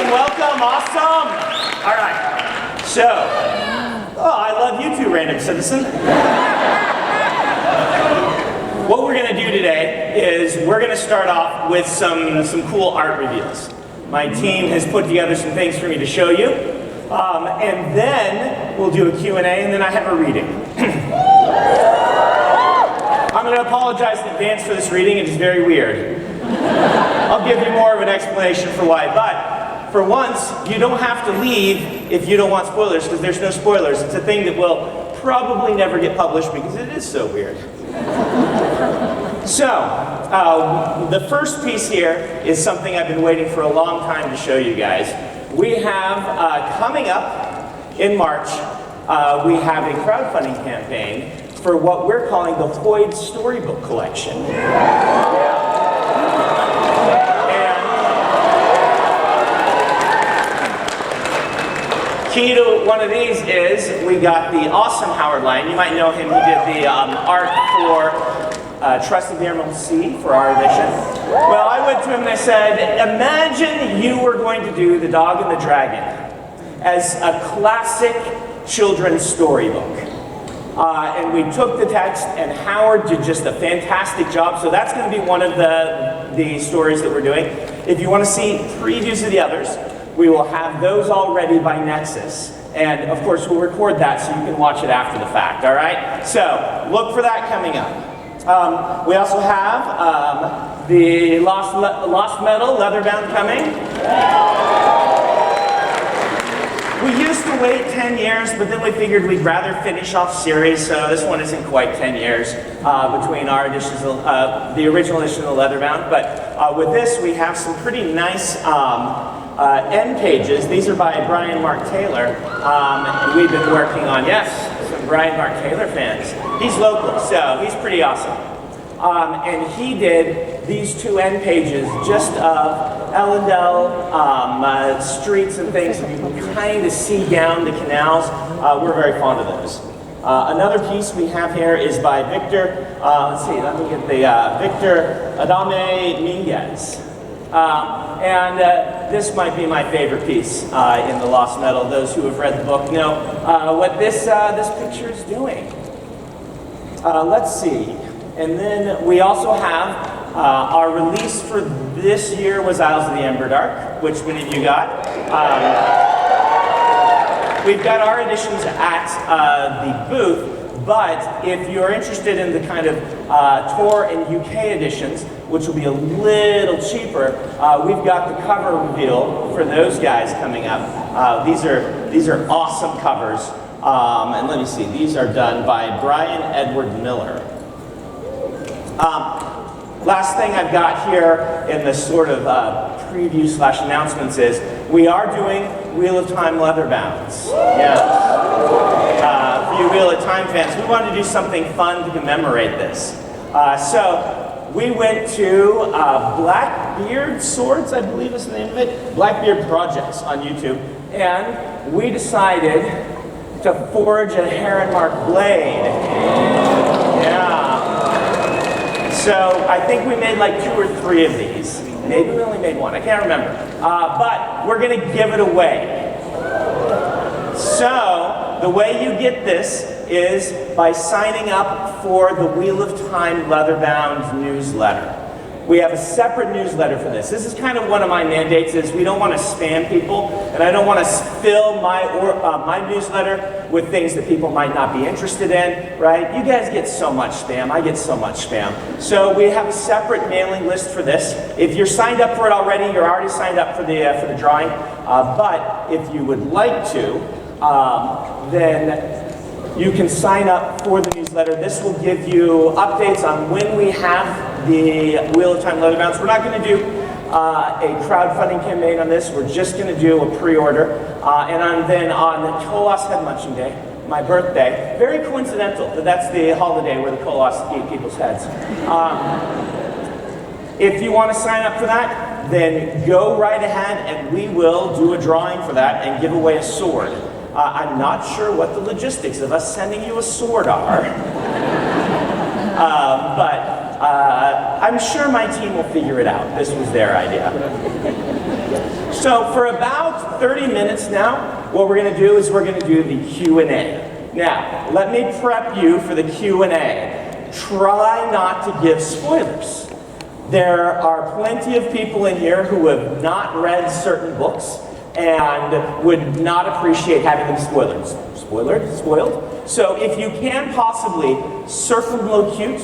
welcome, awesome. All right, so, I love you too, random citizen. What we're gonna do today is we're gonna start off with some cool art reveals. My team has put together some things for me to show you, and then we'll do a Q&A, and then I have a reading. I'm gonna apologize in advance for this reading, it is very weird. I'll give you more of an explanation for why, but for once, you don't have to leave if you don't want spoilers, because there's no spoilers. It's a thing that will probably never get published because it is so weird. So, the first piece here is something I've been waiting for a long time to show you guys. We have, coming up in March, we have a crowdfunding campaign for what we're calling the Hoyd Storybook Collection. Key to one of these is we got the awesome Howard Lyon. You might know him. He did the art for Trust of the Emerald Sea for our edition. Well, I went to him and I said, imagine you were going to do The Dog and the Dragon as a classic children's storybook. And we took the text, and Howard did just a fantastic job. So that's going to be one of the stories that we're doing. If you want to see previews of the others, we will have those all ready by Nexus. And of course, we'll record that so you can watch it after the fact, all right? So look for that coming up. We also have the Lost Metal Leatherbound coming. We used to wait 10 years, but then we figured we'd rather finish off series, so this one isn't quite 10 years between our editions, the original edition of Leatherbound. But with this, we have some pretty nice end pages. These are by Brian Mark Taylor. We've been working on, yes, some Brian Mark Taylor fans. He's local, so he's pretty awesome. And he did these two end pages just of Ellendale streets and things, and you can kind of see down the canals. We're very fond of those. Another piece we have here is by Victor, let's see, let me get the, Victor Adame Minguez. This might be my favorite piece in the Lost Metal. Those who have read the book know what this picture is doing. Let's see. And then we also have our release for this year was Isles of the Emberdark, which many of you got. We've got our editions at the booth, but if you're interested in the kind of tour and UK editions, which will be a little cheaper, we've got the cover reveal for those guys coming up. These are awesome covers. And let me see, these are done by Brian Edward Miller. Last thing I've got here in this sort of preview / announcements is we are doing Wheel of Time Leatherbounds. Yes. For you Wheel of Time fans, we wanted to do something fun to commemorate this. So we went to Blackbeard Swords, I believe is the name of it, Blackbeard Projects on YouTube, and we decided to forge a Heronmark blade. Yeah. So I think we made like 2 or 3 of these. Maybe we only made 1, I can't remember. But we're gonna give it away. So the way you get this is by signing up for the Wheel of Time Leatherbound newsletter. We have a separate newsletter for this. This is kind of one of my mandates is we don't want to spam people, and I don't want to fill my newsletter with things that people might not be interested in, right? You guys get so much spam. I get so much spam. So we have a separate mailing list for this. If you're signed up for it already, you're already signed up for the drawing. But if you would like to, then you can sign up for the newsletter. This will give you updates on when we have the Wheel of Time Leatherbounds. We're not going to do a crowdfunding campaign on this. We're just going to do a pre-order. Then on Kolos Head Munching Day, my birthday, very coincidental that that's the holiday where the Kolos eat people's heads. If you want to sign up for that, then go right ahead and we will do a drawing for that and give away a sword. I'm not sure what the logistics of us sending you a sword are, but I'm sure my team will figure it out. This was their idea. So for about 30 minutes now, what we're going to do is we're going to do the Q&A. Now, let me prep you for the Q&A. Try not to give spoilers. There are plenty of people in here who have not read certain books and would not appreciate having them spoiled. So if you can possibly circumlocute,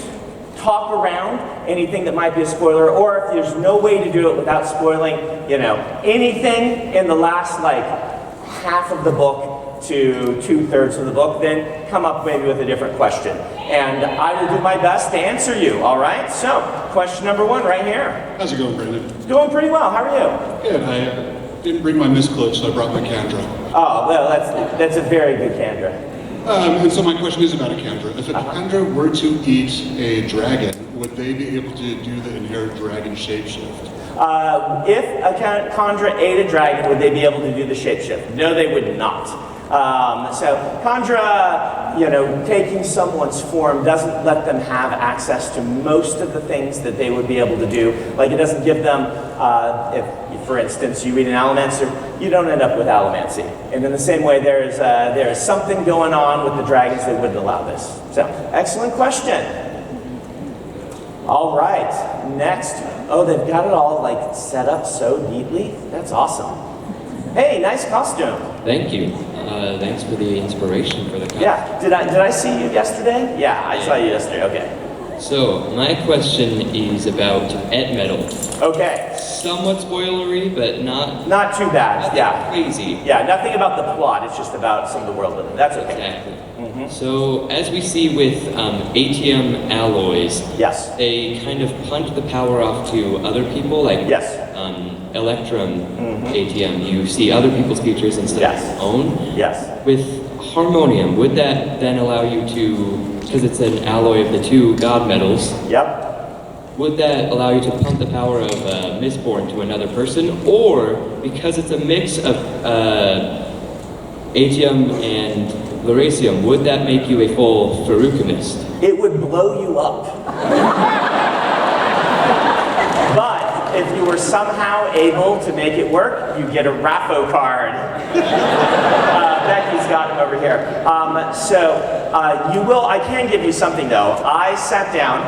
talk around anything that might be a spoiler, or if there's no way to do it without spoiling, you know, anything in the last like half of the book to 2/3 of the book, then come up maybe with a different question. And I will do my best to answer you, all right? So, question number 1 right here. How's it going, Brandon? Doing pretty well, how are you? Good, I didn't bring my mist cloak, so I brought my Candra. Oh, well, that's a very good Candra. And so my question is about a Candra. If a Candra were to eat a dragon, would they be able to do the inherent dragon shapeshift? If a Chandra ate a dragon, would they be able to do the shapeshift? No, they would not. So Chandra, you know, taking someone's form doesn't let them have access to most of the things that they would be able to do. Like it doesn't give them, if for instance you read an Allomancer, you don't end up with Allomancy. And in the same way, there is something going on with the dragons that wouldn't allow this. So excellent question. All right, next. Oh, they've got it all like set up so neatly. That's awesome. Hey, nice costume. Thank you. Thanks for the inspiration for the costume. Yeah, did I see you yesterday? Yeah, I saw you yesterday, okay. So, my question is about metal. Okay. Somewhat spoilery, but Not too bad, yeah. Crazy. Yeah, nothing about the plot, it's just about some of the world building. That's okay. Exactly. So, as we see with ATM alloys, Yes. they kind of punt the power off to other people, like Yes. Electrum ATM. You see other people's features instead Yes. of your own. Yes. With Harmonium, would that then allow you to, because it's an alloy of the two god metals, Yep. would that allow you to pump the power of Mistborn to another person? Or, because it's a mix of Atium and Glaracium, would that make you a full Farukamist? It would blow you up. But if you were somehow able to make it work, you get a Raffo card. Becky's got him over here. I can give you something though. I sat down,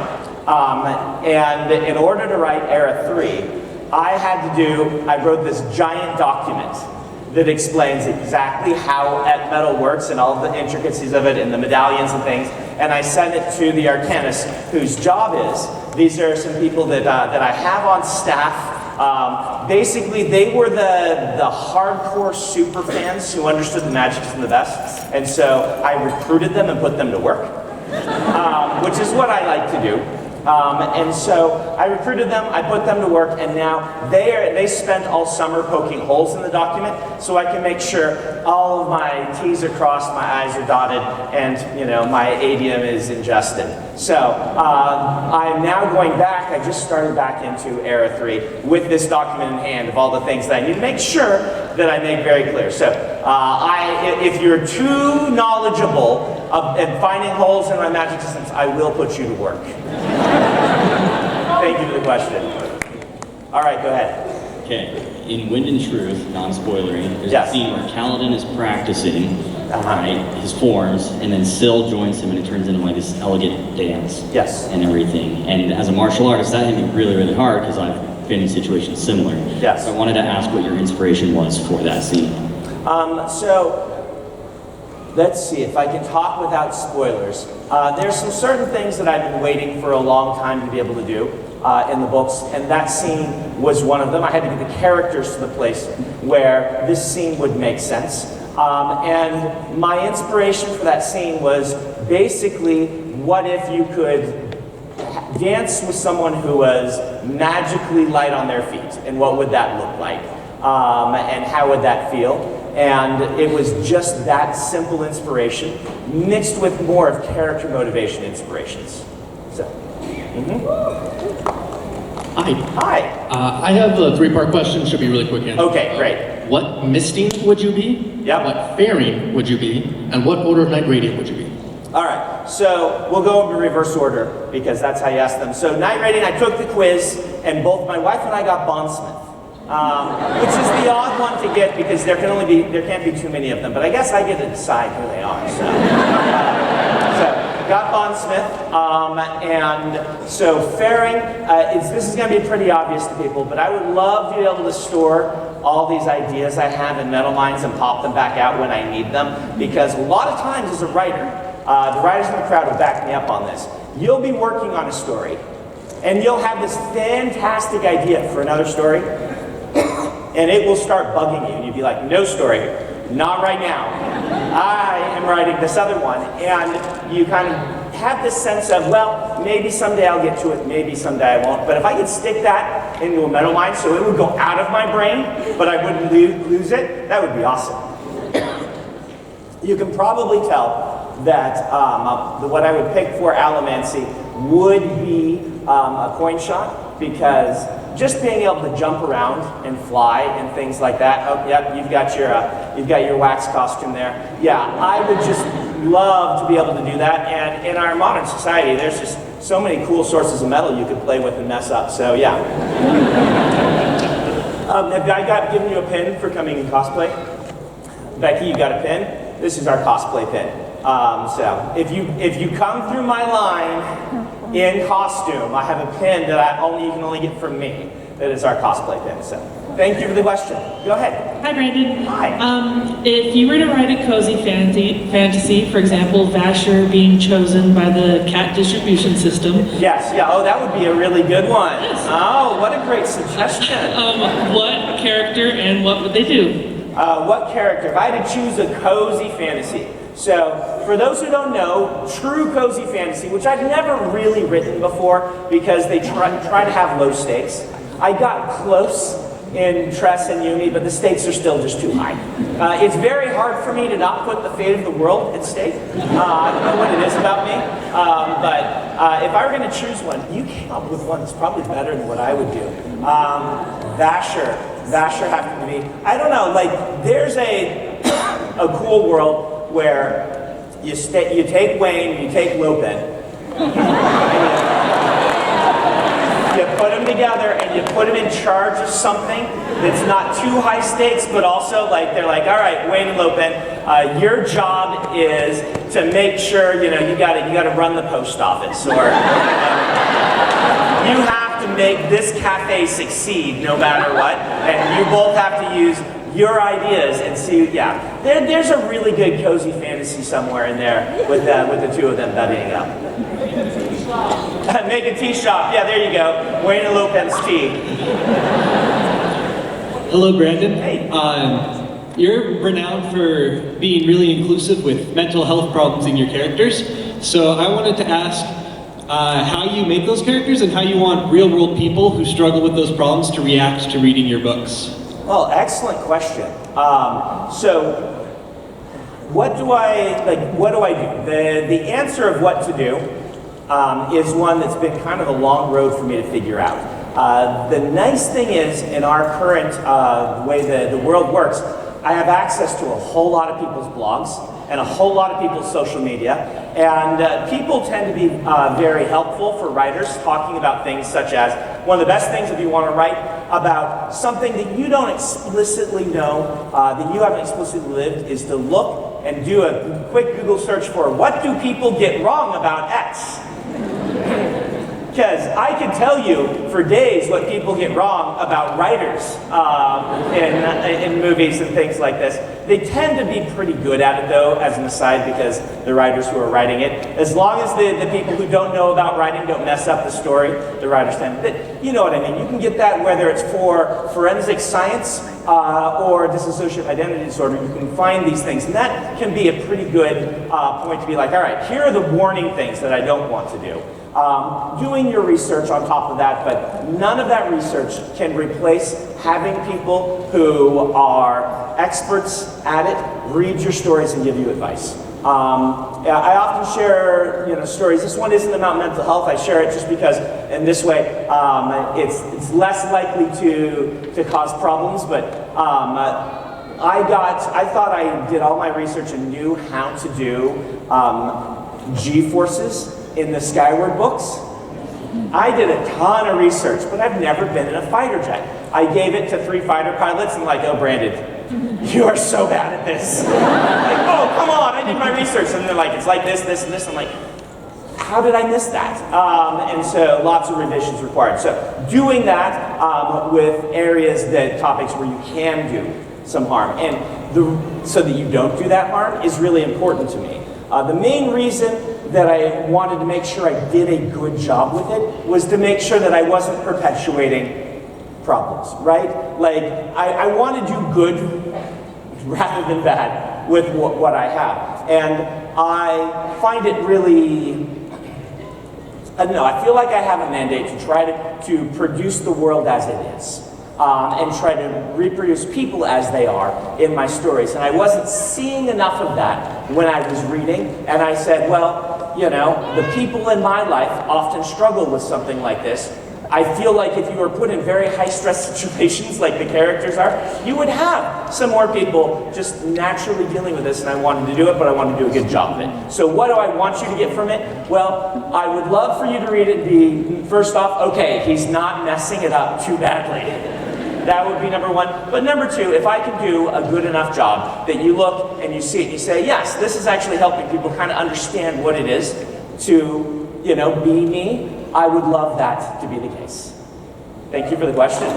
and in order to write Era 3, I wrote this giant document that explains exactly how metal works and all the intricacies of it and the medallions and things. And I sent it to the Arcanists, whose job is, these are some people that I have on staff. Basically, they were the hardcore super fans who understood the magic from the best. And so I recruited them and put them to work, which is what I like to do. And so I recruited them, I put them to work, and now they spent all summer poking holes in the document so I can make sure all of my T's are crossed, my I's are dotted, and my adium is ingested. So I'm now going back, I just started back into Era 3 with this document in hand of all the things that I need to make sure that I make very clear. So if you're too knowledgeable and finding holes in my magic systems, I will put you to work. Thank you for the question. All right, go ahead. Okay, in Wind and Truth, non-spoilery, there's Yes. a scene where Kaladin is practicing right, his forms, and then Syl joins him and it turns into like this elegant dance Yes. and everything. And as a martial artist, that hit me really, really hard because I've been in situations similar. Yes. So I wanted to ask what your inspiration was for that scene. Let's see if I can talk without spoilers. There's some certain things that I've been waiting for a long time to be able to do in the books, and that scene was one of them. I had to get the characters to the place where this scene would make sense. And my inspiration for that scene was basically, what if you could dance with someone who was magically light on their feet, and what would that look like? And how would that feel? And it was just that simple inspiration mixed with more of character motivation inspirations. So, Hi. Hi. I have a three-part question. Should be really quick answer. Okay, great. What misting would you be? Yep. What fairing would you be? And what order of night radiant would you be? All right, so we'll go in reverse order because that's how you ask them. So night rating, I took the quiz, and both my wife and I got bondsmith. which is the odd one to get because there can't be too many of them. But I guess I get to decide who they are. So got Bond Smith, and so fairing. This is going to be pretty obvious to people, but I would love to be able to store all these ideas I have in metal mines and pop them back out when I need them. Because a lot of times as a writer, the writers in the crowd will back me up on this. You'll be working on a story, and you'll have this fantastic idea for another story, and it will start bugging you, and you'll be like, no story, not right now. I am writing this other one, and you kind of have this sense of, well, maybe someday I'll get to it, maybe someday I won't, but if I could stick that into a metal mine so it would go out of my brain, but I wouldn't lose it, that would be awesome. You can probably tell that what I would pick for Allomancy would be a coin shot, because just being able to jump around and fly and things like that. Oh, yep, you've got your wax costume there. Yeah, I would just love to be able to do that. And in our modern society, there's just so many cool sources of metal you could play with and mess up. So yeah. Have I given you a pin for coming in cosplay? Becky, you got a pin? This is our cosplay pin. So if you come through my line in costume, I have a pin that you can only get from me. That is our cosplay pin. So thank you for the question. Go ahead. Hi, Brandon. Hi. If you were to write a cozy fantasy, for example, Vasher being chosen by the cat distribution system. Yes. Yeah. Oh, that would be a really good one. Yes. Oh, what a great suggestion. What character and what would they do? What character? If I had to choose a cozy fantasy. So, for those who don't know, true cozy fantasy, which I've never really written before because they try to have low stakes. I got close in Tress and Yumi, but the stakes are still just too high. It's very hard for me to not put the fate of the world at stake. I don't know what it is about me, but if I were going to choose one, you came up with one that's probably better than what I would do. Vasher happened to be, I don't know, like there's a cool world where you take Wayne and you take Lopin, you put them together and you put them in charge of something that's not too high stakes, but also like they're like, all right, Wayne and Lopin, your job is to make sure you gotta run the post office, or you have to make this cafe succeed no matter what, and you both have to use your ideas and see, yeah. There's a really good cozy fantasy somewhere in there with the two of them buddying up. Make a tea shop, yeah, there you go. Wayne and Lopin's tea. Hello, Brandon. Hey. You're renowned for being really inclusive with mental health problems in your characters. So I wanted to ask how you make those characters and how you want real-world people who struggle with those problems to react to reading your books. Well, excellent question. So, what do I do? The answer of what to do is one that's been kind of a long road for me to figure out. The nice thing is, in our current way the world works, I have access to a whole lot of people's blogs and a whole lot of people's social media, and people tend to be very helpful for writers, talking about things such as, one of the best things if you want to write about something that you don't explicitly know, that you haven't explicitly lived, is to look and do a quick Google search for, what do people get wrong about X? Because I can tell you for days what people get wrong about writers in movies and things like this. They tend to be pretty good at it, though, as an aside, because the writers who are writing it, as long as the people who don't know about writing don't mess up the story, the writers tend to, you know what I mean. You can get that whether it's for forensic science or dissociative identity disorder. You can find these things, and that can be a pretty good point to be like, all right, here are the warning things that I don't want to do. Doing your research on top of that, but none of that research can replace having people who are experts at it read your stories and give you advice. I often share stories. This one isn't about mental health. I share it just because in this way it's less likely to cause problems, but I thought I did all my research and knew how to do G-forces in the Skyward books. I did a ton of research, but I've never been in a fighter jet. I gave it to 3 fighter pilots and like, oh, Brandon, you are so bad at this. Like, oh, come on, I did my research. And they're like, it's like this, this, and this. I'm like, how did I miss that? And so lots of revisions required. So doing that with areas topics where you can do some harm. And so that you don't do that harm is really important to me. The main reason that I wanted to make sure I did a good job with it was to make sure that I wasn't perpetuating problems, right? Like, I want to do good rather than bad with what I have. And I find it really, I don't know, I feel like I have a mandate to try to produce the world as it is. And try to reproduce people as they are in my stories. And I wasn't seeing enough of that when I was reading. And I said, well, you know, the people in my life often struggle with something like this. I feel like if you were put in very high stress situations like the characters are, you would have some more people just naturally dealing with this, and I wanted to do it, but I wanted to do a good job of it. So what do I want you to get from it? Well, I would love for you to read it and be, first off, okay, he's not messing it up too badly. That would be number one. But number two, if I can do a good enough job that you look and you see it and you say, yes, this is actually helping people kind of understand what it is to, you know, be me, I would love that to be the case. Thank you for the question.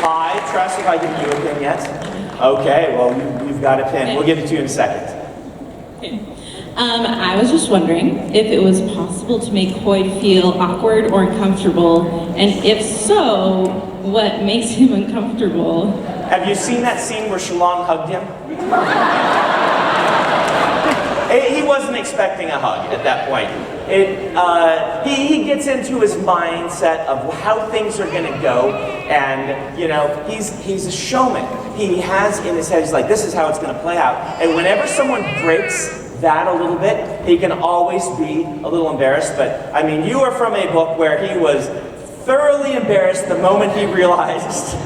Hi, Tress, have I given you a pin yet? Okay, well, you've got a pin. We'll give it to you in a second. I was just wondering if it was possible to make Hoyd feel awkward or uncomfortable, and if so, what makes him uncomfortable? Have you seen that scene where Shalon hugged him? He wasn't expecting a hug at that point. He gets into his mindset of how things are going to go, and you know, he's a showman. He has in his head, he's like, this is how it's going to play out. And whenever someone breaks that a little bit, he can always be a little embarrassed. But I mean, you are from a book where he was thoroughly embarrassed the moment he realized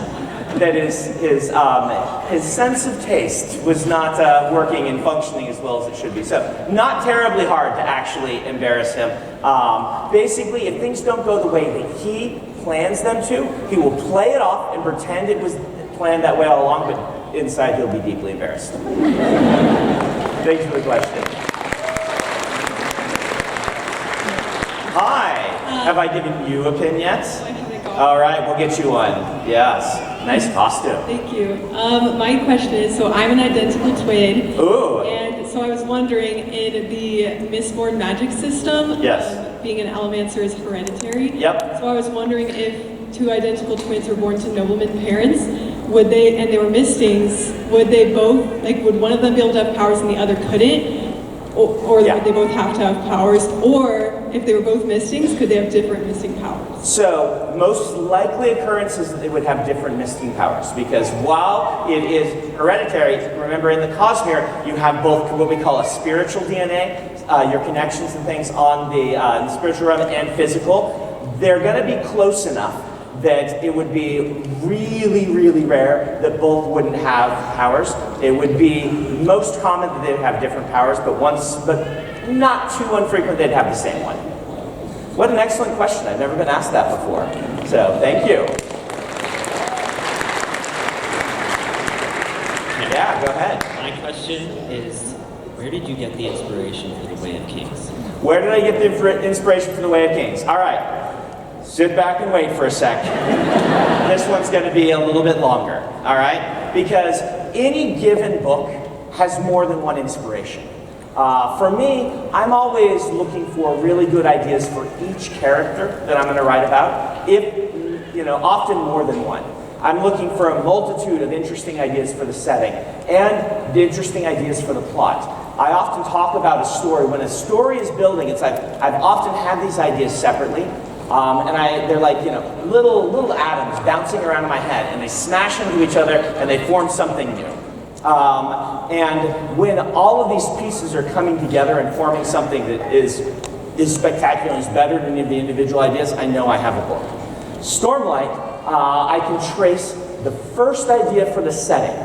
that his sense of taste was not working and functioning as well as it should be. So not terribly hard to actually embarrass him. Basically, if things don't go the way that he plans them to, he will play it off and pretend it was planned that way all along, but inside he'll be deeply embarrassed. Thanks for the question. Hi, have I given you a pin yet? All right, we'll get you one. Yes, nice costume. Thank you. My question is, so I'm an identical twin. Ooh. And so I was wondering, in the Mistborn magic system, Yes. Being an Elemancer is hereditary. Yep. So I was wondering if 2 identical twins were born to nobleman parents, would they, and they were mistings, would they both, like, would one of them be able to have powers and the other couldn't? Or Yeah. would they both have to have powers? Or if they were both mistings, could they have different misting powers? So, most likely occurrence is that they would have different misting powers, because while it is hereditary, remember in the Cosmere, you have both what we call a spiritual DNA, your connections and things on the spiritual realm and physical. They're going to be close enough that it would be really, really rare that both wouldn't have powers. It would be most common that they'd have different powers, but not too infrequent they'd have the same one. What an excellent question. I've never been asked that before. So, thank you. Yeah, go ahead. My question is, where did you get the inspiration for the Way of Kings? Where did I get the inspiration for the Way of Kings? All right. Sit back and wait for a sec. This one's going to be a little bit longer, all right? Because any given book has more than one inspiration. For me, I'm always looking for really good ideas for each character that I'm going to write about, often more than one. I'm looking for a multitude of interesting ideas for the setting and the interesting ideas for the plot. I often talk about a story. When a story is building, I've often had these ideas separately. They're like, little atoms bouncing around in my head, and they smash into each other, and they form something new. And when all of these pieces are coming together and forming something that is spectacular and is better than any of the individual ideas, I know I have a book. Stormlight, I can trace the first idea for the setting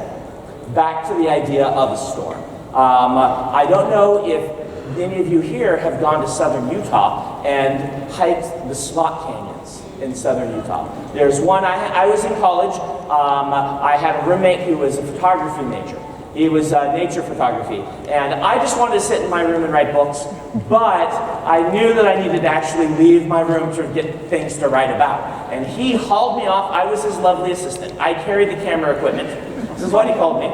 back to the idea of a storm. I don't know if any of you here have gone to southern Utah and hiked the slot canyons in southern Utah. There's one, I was in college, I had a roommate who was a photography major. He was nature photography, and I just wanted to sit in my room and write books, but I knew that I needed to actually leave my room to get things to write about. And he hauled me off. I was his lovely assistant. I carried the camera equipment. This is what he called me.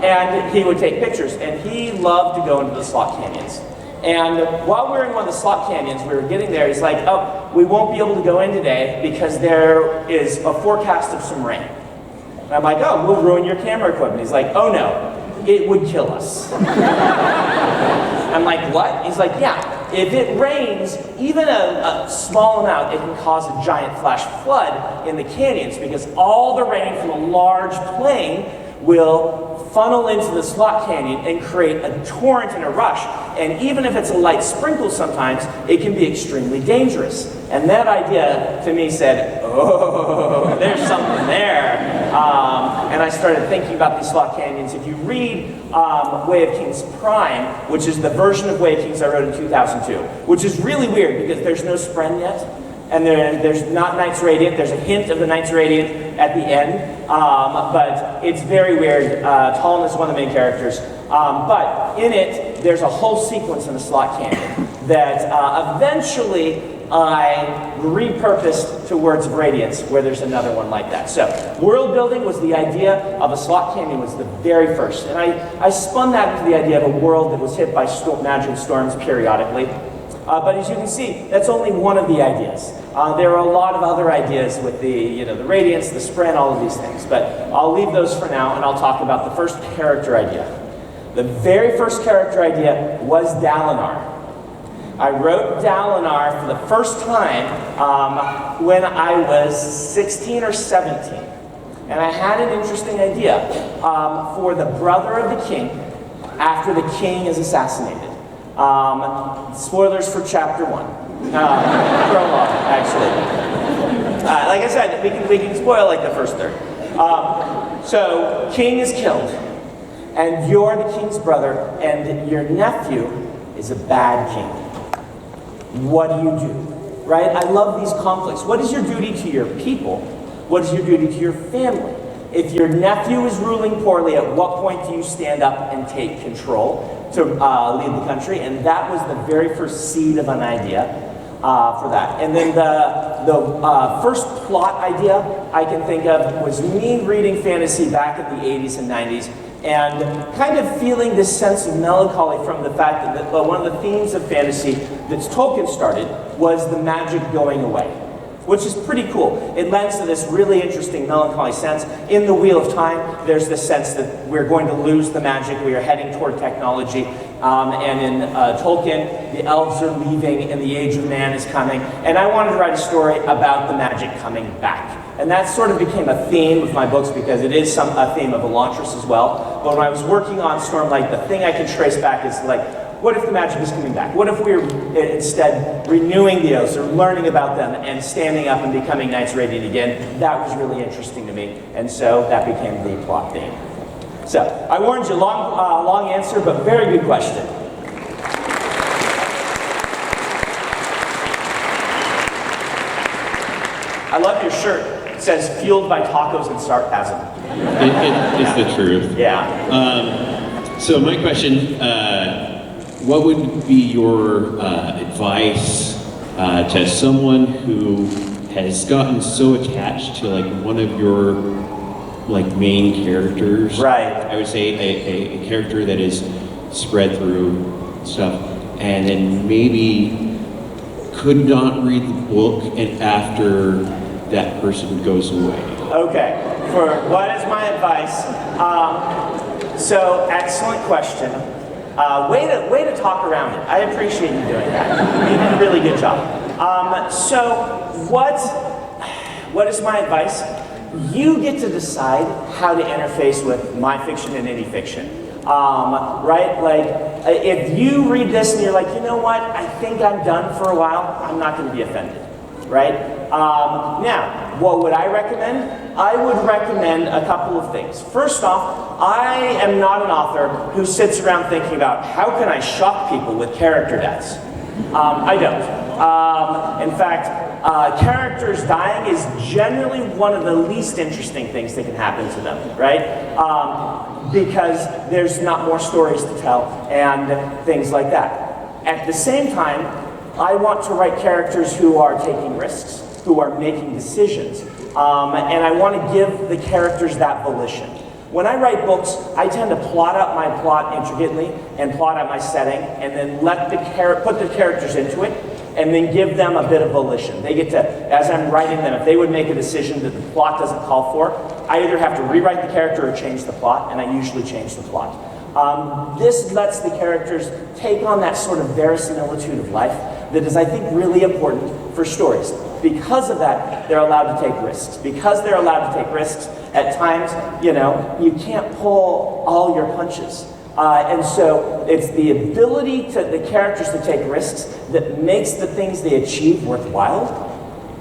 And he would take pictures, and he loved to go into the slot canyons. And while we were in one of the slot canyons, we were getting there, he's like, oh, we won't be able to go in today because there is a forecast of some rain. And I'm like, oh, we'll ruin your camera equipment. He's like, oh no, it would kill us. I'm like, what? He's like, yeah, if it rains, even a small amount, it can cause a giant flash flood in the canyons because all the rain from a large plain will funnel into the slot canyon and create a torrent and a rush. And even if it's a light sprinkle sometimes, it can be extremely dangerous. And that idea to me said, oh, there's something there. And I started thinking about these slot canyons. If you read Way of Kings Prime, which is the version of Way of Kings I wrote in 2002, which is really weird because there's no Spren yet. And there's not Knights Radiant. There's a hint of the Knights Radiant at the end, but it's very weird. Talon is one of the main characters. But in it, there's a whole sequence in the slot canyon that eventually I repurposed to Words of Radiance, where there's another one like that. So world building was the idea of a slot canyon was the very first. And I spun that into the idea of a world that was hit by magic storms periodically. But as you can see, that's only one of the ideas. There are a lot of other ideas with the Radiance, the Spren, all of these things. But I'll leave those for now, and I'll talk about the first character idea. The very first character idea was Dalinar. I wrote Dalinar for the first time when I was 16 or 17. And I had an interesting idea for the brother of the king after the king is assassinated. Spoilers for chapter 1. Prologue, actually. Like I said, we can spoil like the first third. So, king is killed, and you're the king's brother, and your nephew is a bad king. What do you do? Right? I love these conflicts. What is your duty to your people? What is your duty to your family? If your nephew is ruling poorly, at what point do you stand up and take control to lead the country? And that was the very first seed of an idea for that. And then the first plot idea I can think of was me reading fantasy back in the 80s and 90s and kind of feeling this sense of melancholy from the fact that one of the themes of fantasy that Tolkien started was the magic going away, which is pretty cool. It lends to this really interesting melancholy sense. In the Wheel of Time, there's this sense that we're going to lose the magic, we are heading toward technology. And in Tolkien, the elves are leaving and the Age of Man is coming. And I wanted to write a story about the magic coming back. And that sort of became a theme of my books because it is a theme of Elantris as well. But when I was working on Stormlight, the thing I can trace back is like, what if the magic is coming back? What if we're instead renewing the oaths or learning about them and standing up and becoming Knights Radiant again? That was really interesting to me, and so that became the plot theme. So, I warned you, long answer, but very good question. I love your shirt. It says, fueled by tacos and sarcasm. It's the truth. Yeah. So my question, what would be your advice to someone who has gotten so attached to like one of your main characters? Right. I would say a character that is spread through stuff, and then maybe could not read the book, and after that person goes away. Okay. For what is my advice? So excellent question. Way to talk around it. I appreciate you doing that. You did a really good job. So what is my advice? You get to decide how to interface with my fiction and any fiction. Right? Like, if you read this and you're like, you know what, I think I'm done for a while, I'm not going to be offended. Right? Now, what would I recommend? I would recommend a couple of things. First off, I am not an author who sits around thinking about how can I shock people with character deaths. I don't. In fact, characters dying is generally one of the least interesting things that can happen to them, right? Because there's not more stories to tell and things like that. At the same time, I want to write characters who are taking risks, who are making decisions, and I want to give the characters that volition. When I write books, I tend to plot out my plot intricately and plot out my setting, and then put the characters into it, and then give them a bit of volition. They get to, as I'm writing them, if they would make a decision that the plot doesn't call for, I either have to rewrite the character or change the plot, and I usually change the plot. This lets the characters take on that sort of verisimilitude of life that is, I think, really important for stories. Because of that, they're allowed to take risks. Because they're allowed to take risks, at times, you can't pull all your punches. And so it's the ability to the characters to take risks that makes the things they achieve worthwhile,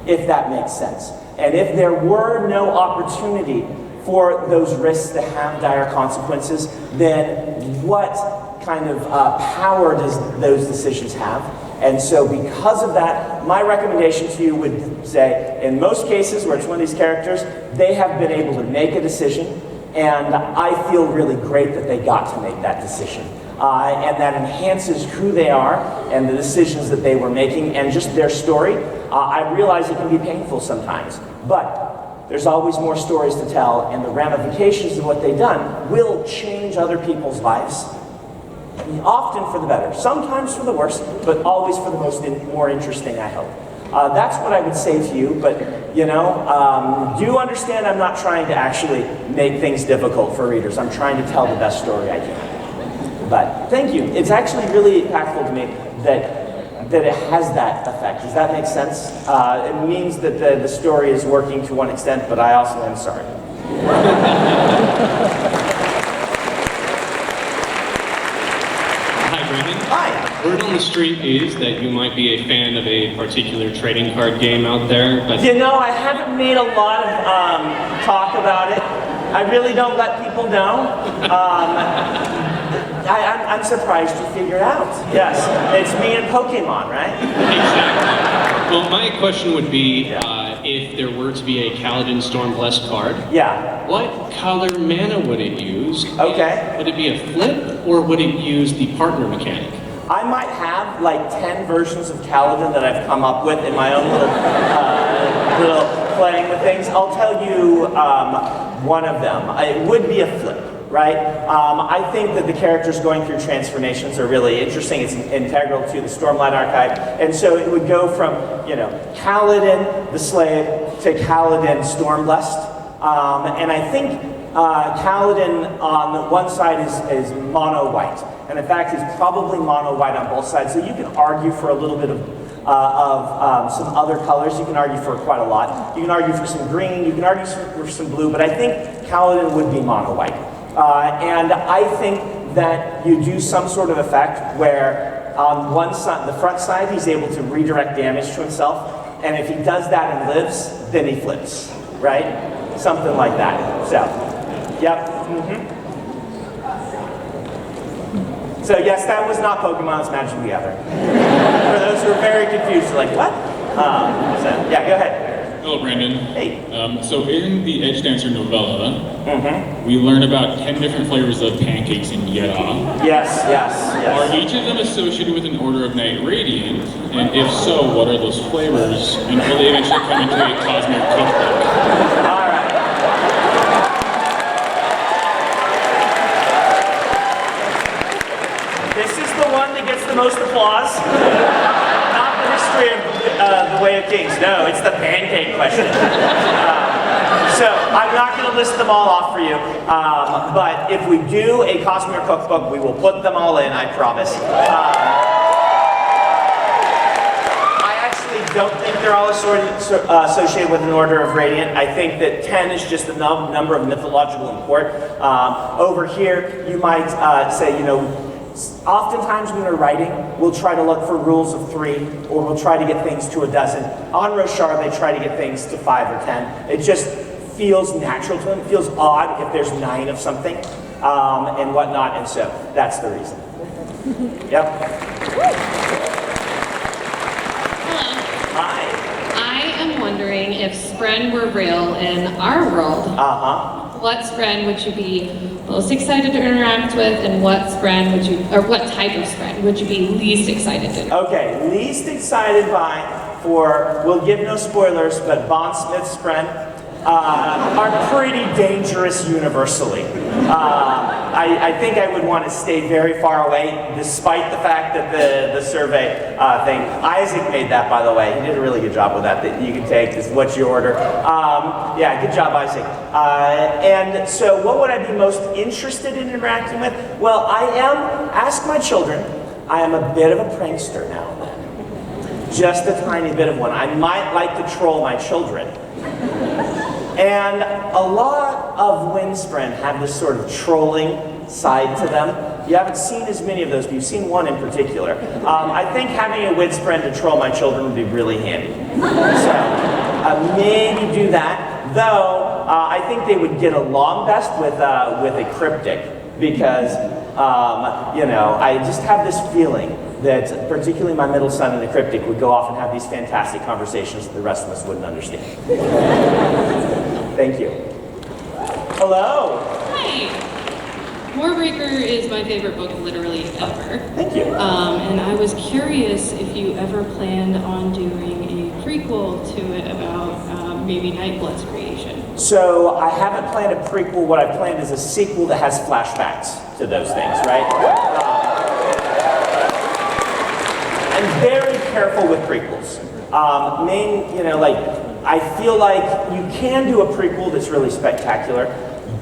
if that makes sense. And if there were no opportunity for those risks to have dire consequences, then what kind of power does those decisions have? And so because of that, my recommendation to you would say, in most cases where it's one of these characters, they have been able to make a decision, and I feel really great that they got to make that decision. And that enhances who they are and the decisions that they were making and just their story. I realize it can be painful sometimes, but there's always more stories to tell, and the ramifications of what they've done will change other people's lives. Often for the better, sometimes for the worse, but always for the more interesting, I hope. That's what I would say to you, but do understand I'm not trying to actually make things difficult for readers. I'm trying to tell the best story I can. But thank you. It's actually really impactful to me that it has that effect. Does that make sense? It means that the story is working to one extent, but I also am sorry. Hi. Word on the street is that you might be a fan of a particular trading card game out there, but I haven't made a lot of talk about it. I really don't let people know. I'm surprised you figured out. Yes, it's me and Pokemon, right? Exactly. Well, my question would be, if there were to be a Kaladin Stormblessed card, what color mana would it use? Okay. Would it be a flip, or would it use the partner mechanic? I might have like 10 versions of Kaladin that I've come up with in my own little playing with things. I'll tell you one of them. It would be a flip. Right? I think that the characters going through transformations are really interesting. It's integral to the Stormlight Archive. And so it would go from, Kaladin the Slave to Kaladin Stormblessed. And I think Kaladin on one side is mono-white. And in fact, he's probably mono-white on both sides. So you can argue for a little bit of some other colors. You can argue for quite a lot. You can argue for some green. You can argue for some blue. But I think Kaladin would be mono-white. And I think that you do some sort of effect where on one side, the front side, he's able to redirect damage to himself. And if he does that and lives, then he flips, right? Something like that. So, yep. So yes, that was not Pokemon's Magic the Gathering. For those who are very confused, like, what? So, yeah, go ahead. Hello, Brandon. Hey. So in the Edge Dancer novella, we learn about 10 different flavors of pancakes in Yera. Yes. Are each of them associated with an order of Knight Radiant? And if so, what are those flavors? And will they eventually come into a Cosmere cookbook? All right. This is the one that gets the most applause. Not the history of the Way of Kings. No, it's the pancake question. So I'm not going to list them all off for you, but if we do a Cosmere cookbook, we will put them all in, I promise. I actually don't think they're all associated with an order of Radiant. I think that 10 is just the number of mythological import. Over here, you might say, Oftentimes when we're writing, we'll try to look for rules of 3, or we'll try to get things to a dozen. On Roshar, they try to get things to 5 or 10. It just feels natural to them. It feels odd if there's 9 of something and whatnot, and so that's the reason. Yep. Hi. I am wondering if Spren were real in our world. What Spren would you be most excited to interact with, and what Spren would you, or what type of Spren would you be least excited to interact with? Okay, least excited for, we'll give no spoilers, but Bond Smith Spren are pretty dangerous universally. I think I would want to stay very far away, despite the fact that the survey thing. Isaac made that, by the way. He did a really good job with that you can take. This is what you order. Yeah, good job, Isaac. And so what would I be most interested in interacting with? Well, ask my children, I am a bit of a prankster now and then. Just a tiny bit of one. I might like to troll my children. And a lot of Windspren have this sort of trolling side to them. You haven't seen as many of those, but you've seen one in particular. I think having a Windspren to troll my children would be really handy. So maybe do that. Though I think they would get along best with a cryptic, because you know, I just have this feeling that particularly my middle son and the cryptic would go off and have these fantastic conversations that the rest of us wouldn't understand. Thank you. Hello. Hi. Warbreaker is my favorite book literally ever. Thank you. And I was curious if you ever planned on doing a prequel to it about maybe Nightblood's creation. So I haven't planned a prequel. What I've planned is a sequel that has flashbacks to those things, right? I'm very careful with prequels. You know, like, I feel like you can do a prequel that's really spectacular,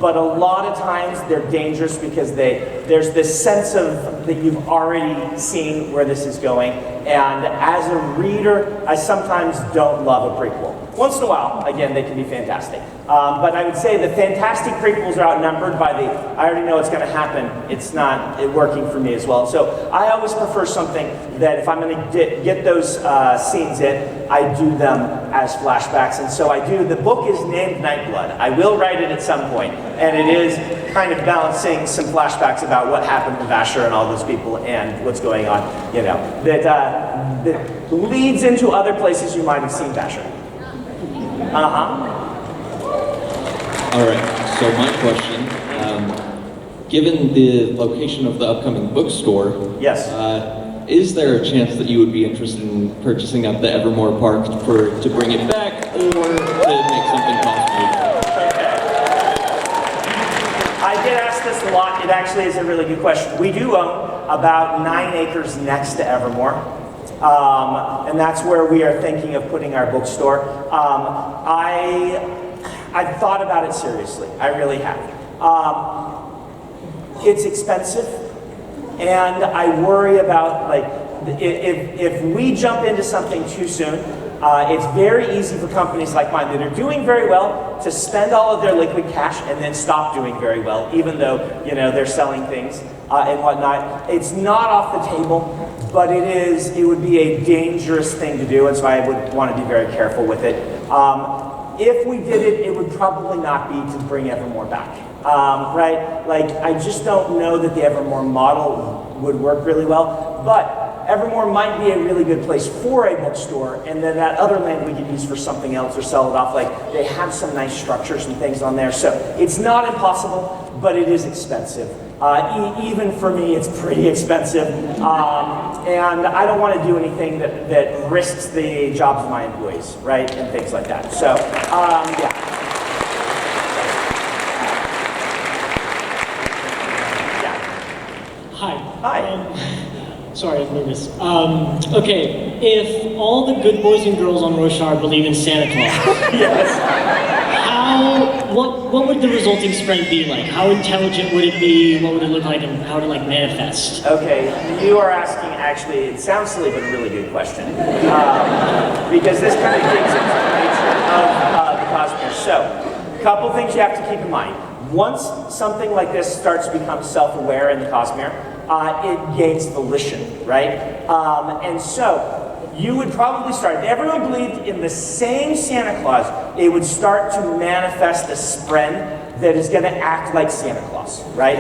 but a lot of times they're dangerous because there's this sense of that you've already seen where this is going, and as a reader, I sometimes don't love a prequel. Once in a while, again, they can be fantastic. But I would say the fantastic prequels are outnumbered by I already know what's going to happen. It's not working for me as well. So I always prefer something that if I'm going to get those scenes in, I do them as flashbacks. And so I do. The book is named Nightblood. I will write it at some point, and it is kind of balancing some flashbacks about what happened to Vasher and all those people and what's going on, you know, that leads into other places you might have seen Vasher. All right, so my question, given the location of the upcoming bookstore, yes, is there a chance that you would be interested in purchasing up the Evermore Park to bring it back, or to make something Cosmere? I get asked this a lot. It actually is a really good question. We do own about 9 acres next to Evermore. And that's where we are thinking of putting our bookstore. I've thought about it seriously. I really have. It's expensive, and I worry about, like, if we jump into something too soon, it's very easy for companies like mine that are doing very well to spend all of their liquid cash and then stop doing very well, even though, you know, they're selling things and whatnot. It's not off the table, but it would be a dangerous thing to do, and so I would want to be very careful with it. If we did it, it would probably not be to bring Evermore back, right? Like, I just don't know that the Evermore model would work really well, but Evermore might be a really good place for a bookstore, and then that other land we could use for something else or sell it off. Like, they have some nice structures and things on there, so it's not impossible, but it is expensive. Even for me, it's pretty expensive, and I don't want to do anything that risks the jobs of my employees, right, and things like that. So, yeah. Hi. Hi. Sorry, I'm nervous. Okay, if all the good boys and girls on Roshar believe in Santa Claus, yes. What would the resulting Spren be like? How intelligent would it be? What would it look like, and how would it like manifest? Okay, you are asking, actually, it sounds silly, but a really good question. Because this kind of digs into the nature of the Cosmere. So, a couple things you have to keep in mind. Once something like this starts to become self-aware in the Cosmere, it gains volition, right? And so you would probably start, if everyone believed in the same Santa Claus, it would start to manifest a spren that is going to act like Santa Claus, right?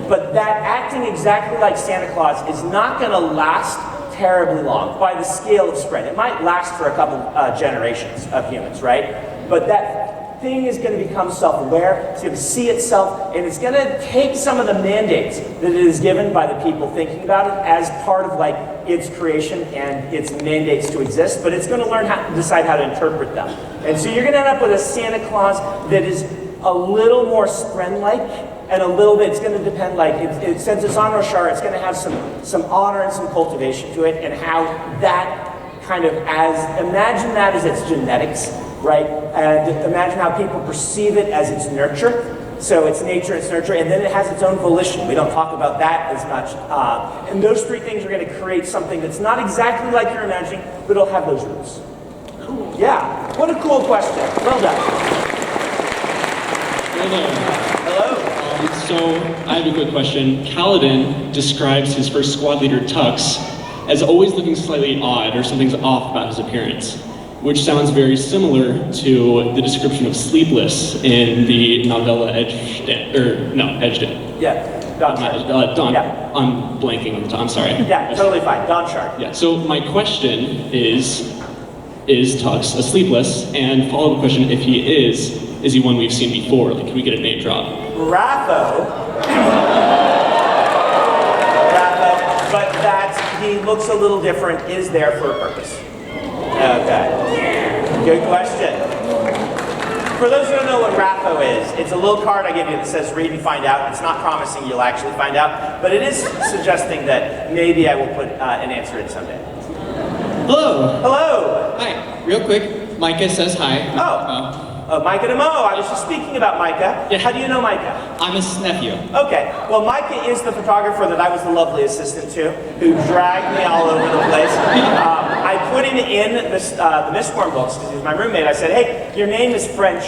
But that acting exactly like Santa Claus is not going to last terribly long by the scale of spren. It might last for a couple generations of humans, right? But that thing is going to become self-aware, it's going to see itself, and it's going to take some of the mandates that it is given by the people thinking about it as part of like its creation and its mandates to exist, but it's going to learn how to decide how to interpret them. And so you're going to end up with a Santa Claus that is a little more spren-like, and a little bit, it's going to depend, like, since it's on Roshar, it's going to have some honor and some cultivation to it, and how that kind of, imagine that as its genetics, right? And imagine how people perceive it as its nurture. So it's nature, it's nurture, and then it has its own volition. We don't talk about that as much. And those three things are going to create something that's not exactly like you're imagining, but it'll have those roots. Cool. Yeah, what a cool question. Well done. Hello. So I have a quick question. Kaladin describes his first squad leader, Tux, as always looking slightly odd or something's off about his appearance, which sounds very similar to the description of Sleepless in the novella Edged. Yeah, Don Sharp. Don. Yeah. I'm blanking on the time. I'm sorry. Yeah, totally fine. Don Sharp. Yeah. So my question is Tux a Sleepless? And follow-up question: if he is he one we've seen before? Like, can we get a name drop? Ratho, but that he looks a little different, is there for a purpose. Okay, good question. For those who don't know what Ratho is, it's a little card I give you that says read and find out. It's not promising you'll actually find out, but it is suggesting that maybe I will put an answer in someday. Hello. Hello. Hi. Real quick, Micah says hi. Micah DeMo. I was just speaking about Micah. Yeah. How do you know Micah? I'm his nephew. Okay. Well, Micah is the photographer that I was the lovely assistant to, who dragged me all over the place. I put him in the Mistborn books because he was my roommate. I said, hey, your name is French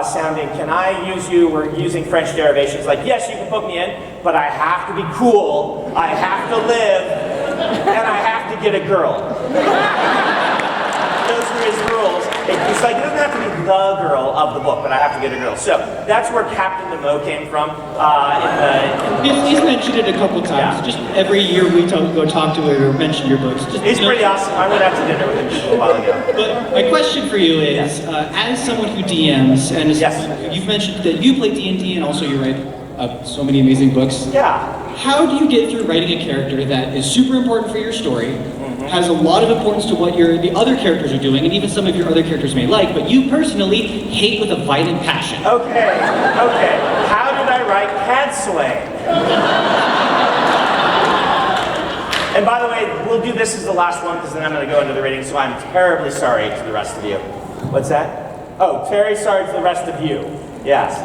sounding. Can I use you? We're using French derivations. Like, yes, you can put me in, but I have to be cool. I have to live, and I have to get a girl. Those were his rules. It's like, it doesn't have to be the girl of the book, but I have to get a girl. So that's where Captain Nemo came from. He's mentioned it a couple times. Yeah. Just every year we go talk to her or mention your books. He's pretty awesome. I went out to dinner with him just a while ago. But my question for you is, as someone who DMs, and you've mentioned that you play D&D and also you write so many amazing books. Yeah. How do you get through writing a character that is super important for your story, has a lot of importance to what the other characters are doing, and even some of your other characters may like, but you personally hate with a violent passion? Okay. How did I write Cad Swain? And by the way, we'll do this as the last one because then I'm going to go into the rating, so I'm terribly sorry to the rest of you. What's that? Oh, very sorry to the rest of you. Yes.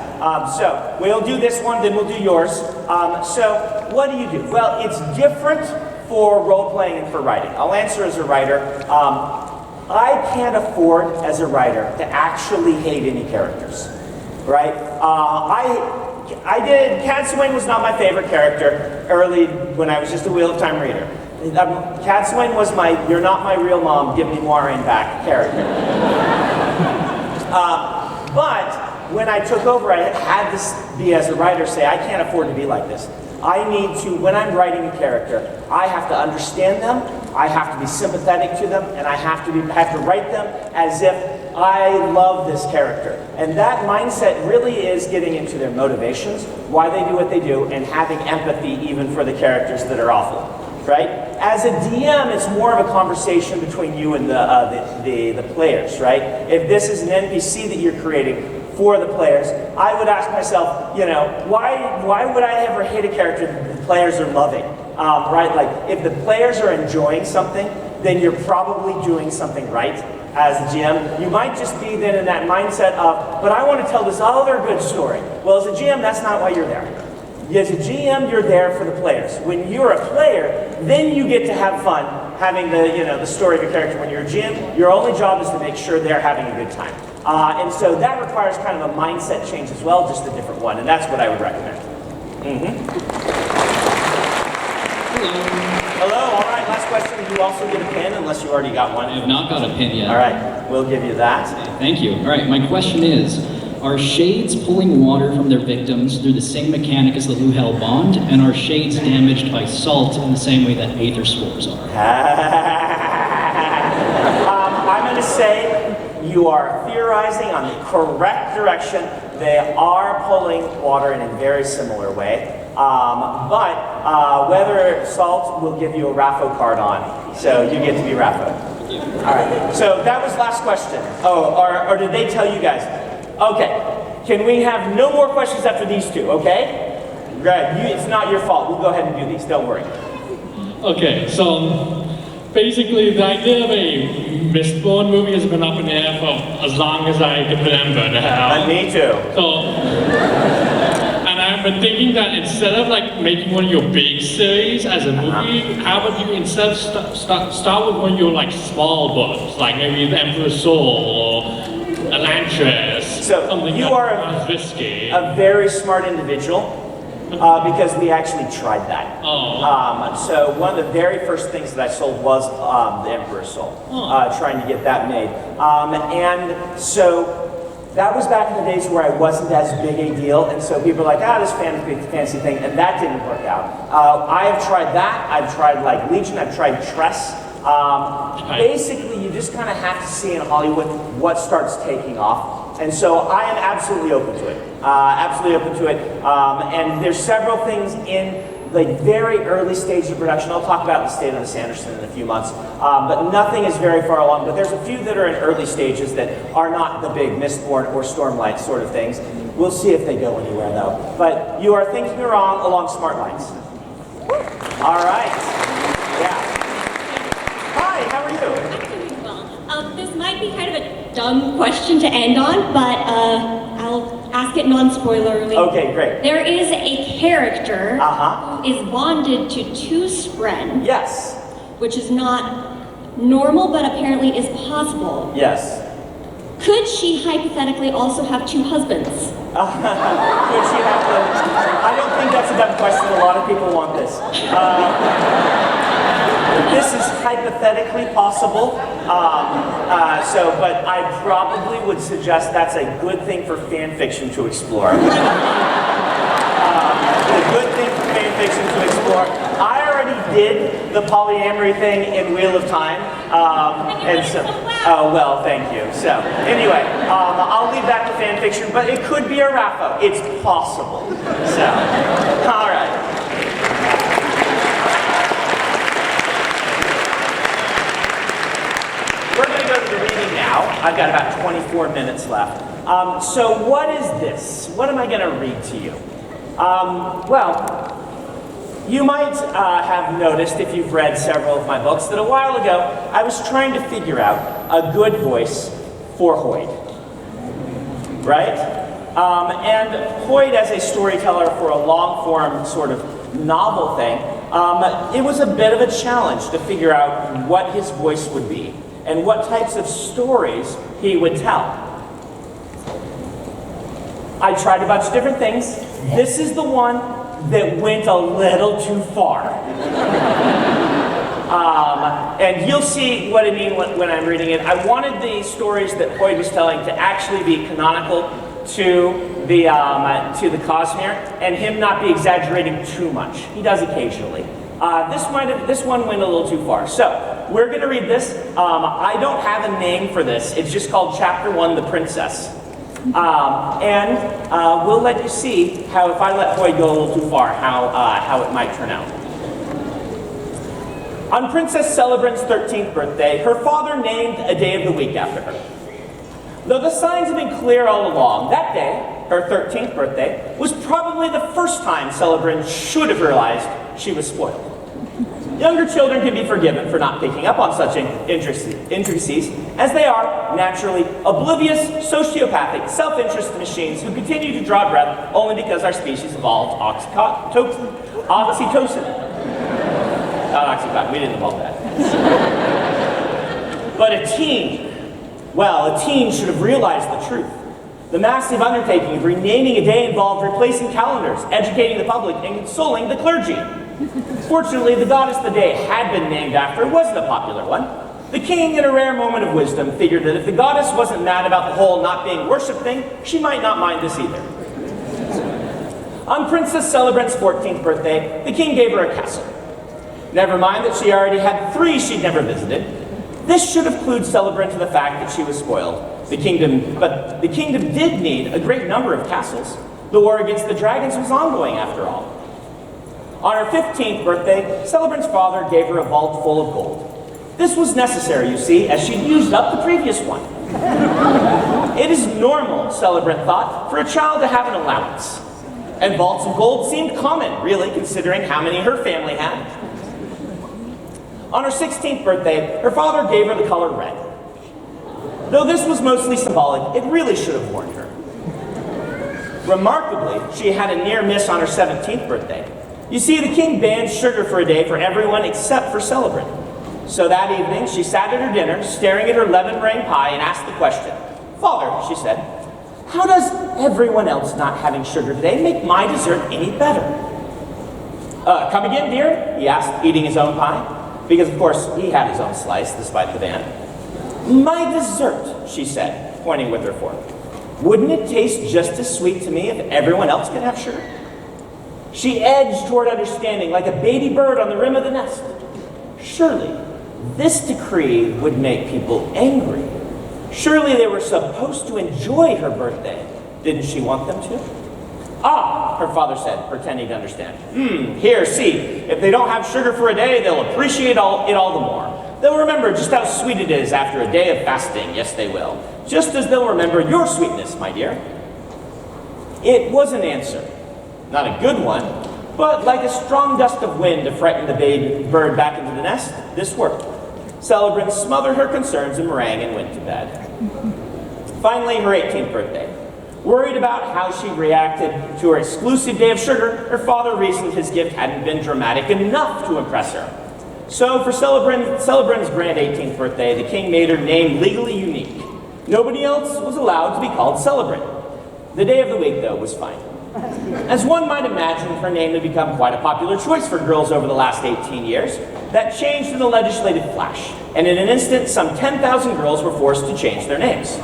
So we'll do this one, then we'll do yours. So what do you do? Well, it's different for role-playing and for writing. I'll answer as a writer. I can't afford, as a writer, to actually hate any characters, right? Cad Swain was not my favorite character early when I was just a Wheel of Time reader. Cad Swain was my, you're not my real mom, give me Moiraine back character. But when I took over, I had to be, as a writer, say, I can't afford to be like this. I need to, when I'm writing a character, I have to understand them, I have to be sympathetic to them, and I have to write them as if I love this character. And that mindset really is getting into their motivations, why they do what they do, and having empathy even for the characters that are awful, right? As a DM, it's more of a conversation between you and the players, right? If this is an NPC that you're creating for the players, I would ask myself, why would I ever hate a character that the players are loving, right? Like, if the players are enjoying something, then you're probably doing something right as a GM. You might just be then in that mindset of, but I want to tell this other good story. Well, as a GM, that's not why you're there. As a GM, you're there for the players. When you're a player, then you get to have fun having the story of a character. When you're a GM, your only job is to make sure they're having a good time. And so that requires kind of a mindset change as well, just a different one, and that's what I would recommend. Hello, all right, last question. You also get a pin unless you already got one. I have not got a pin yet. All right, we'll give you that. Thank you. All right, my question is, are shades pulling water from their victims through the same mechanic as the Luhel bond, and are shades damaged by salt in the same way that aether spores are? I'm going to say you are theorizing on the correct direction. They are pulling water in a very similar way. But whether salt will give you a Raffo card on, so you get to be Raffo. All right, so that was last question. Oh, or did they tell you guys? Okay, can we have no more questions after these two, okay? Good, it's not your fault. We'll go ahead and do these, don't worry. Okay, so basically the idea of a Mistborn movie has been up in the air for as long as I can remember now. Me too. So, and I've been thinking that instead of like making one of your big series as a movie, how about you instead start with one of your like small books, like maybe The Emperor's Soul or Elantris, something you that are risky. a very smart individual. Because we actually tried that. So one of the very first things that I sold was The Emperor's Soul, trying to get that made. And so that was back in the days where I wasn't as big a deal, and so people were like, this fancy thing, and that didn't work out. I have tried that, I've tried like Legion, I've tried Tress. Basically, you just kind of have to see in Hollywood what starts taking off. And so I am absolutely open to it. And there's several things in the very early stages of production. I'll talk about the state of the Sanderson in a few months. But nothing is very far along. But there's a few that are in early stages that are not the big Mistborn or Stormlight sort of things. We'll see if they go anywhere, though. But you are thinking along smart lines. All right. Yeah. Hi, how are you? This might be kind of a dumb question to end on, but I'll ask it non-spoilerly. Okay, great. There is a character who is bonded to two Spren. Yes. Which is not normal, but apparently is possible. Yes. Could she hypothetically also have two husbands? Could she have to? I don't think that's a dumb question. A lot of people want this. This is hypothetically possible, but I probably would suggest that's a good thing for fan fiction to explore. A good thing for fan fiction to explore. I already did the polyamory thing in Wheel of Time, and so, oh well, thank you. So anyway, I'll leave that to fan fiction, but it could be a Raffo. It's possible. So, all right. We're going to go to the reading now. I've got about 24 minutes left. So what is this? What am I going to read to you? Well, you might have noticed, if you've read several of my books, that a while ago I was trying to figure out a good voice for Hoyd. Right? And Hoyd, as a storyteller for a long-form sort of novel thing, it was a bit of a challenge to figure out what his voice would be and what types of stories he would tell. I tried a bunch of different things. This is the one that went a little too far. And you'll see what I mean when I'm reading it. I wanted the stories that Hoyd was telling to actually be canonical to the Cosmere, and him not be exaggerating too much. He does occasionally. This one went a little too far. So, we're going to read this. I don't have a name for this. It's just called Chapter 1, The Princess. And we'll let you see how, if I let Hoyd go a little too far, how it might turn out. On Princess Celebrant's 13th birthday, her father named a day of the week after her. Though the signs have been clear all along, that day, her 13th birthday, was probably the first time Celebrant should have realized she was spoiled. Younger children can be forgiven for not picking up on such intricacies, as they are, naturally, oblivious, sociopathic, self-interested machines who continue to draw breath only because our species evolved oxytocin. Not oxycontin, we didn't evolve that. But a teen should have realized the truth. The massive undertaking of renaming a day involved replacing calendars, educating the public, and consoling the clergy. Fortunately, the goddess the day had been named after wasn't a popular one. The king, in a rare moment of wisdom, figured that if the goddess wasn't mad about the whole not being worshipped thing, she might not mind this either. On Princess Celebrant's 14th birthday, the king gave her a castle. Never mind that she already had 3 she'd never visited. This should have clued Celebrant to the fact that she was spoiled. But the kingdom did need a great number of castles. The war against the dragons was ongoing after all. On her 15th birthday, Celebrant's father gave her a vault full of gold. This was necessary, you see, as she'd used up the previous one. It is normal, Celebrant thought, for a child to have an allowance. And vaults of gold seemed common, really, considering how many her family had. On her 16th birthday, her father gave her the color red. Though this was mostly symbolic, it really should have warned her. Remarkably, she had a near miss on her 17th birthday. You see, the king banned sugar for a day for everyone except for Celebrant. So that evening, she sat at her dinner, staring at her lemon meringue pie, and asked the question. "Father," she said, "how does everyone else not having sugar today make my dessert any better?" Come again, dear?" he asked, eating his own pie. Because, of course, he had his own slice, despite the ban. "My dessert," she said, pointing with her fork. "Wouldn't it taste just as sweet to me if everyone else could have sugar?" She edged toward understanding like a baby bird on the rim of the nest. Surely, this decree would make people angry. Surely they were supposed to enjoy her birthday. Didn't she want them to? "Ah," her father said, pretending to understand. Here, see. If they don't have sugar for a day, they'll appreciate it all the more. They'll remember just how sweet it is after a day of fasting. Yes, they will. Just as they'll remember your sweetness, my dear." It was an answer. Not a good one, but like a strong gust of wind to frighten the baby bird back into the nest, this worked. Celebrant smothered her concerns in meringue and went to bed. Finally, her 18th birthday. Worried about how she reacted to her exclusive day of sugar, her father reasoned his gift hadn't been dramatic enough to impress her. So for Celebrant's grand 18th birthday, the king made her name legally unique. Nobody else was allowed to be called Celebrant. The day of the week, though, was fine. As one might imagine, her name had become quite a popular choice for girls over the last 18 years. That changed in a legislative flash, and in an instant, some 10,000 girls were forced to change their names.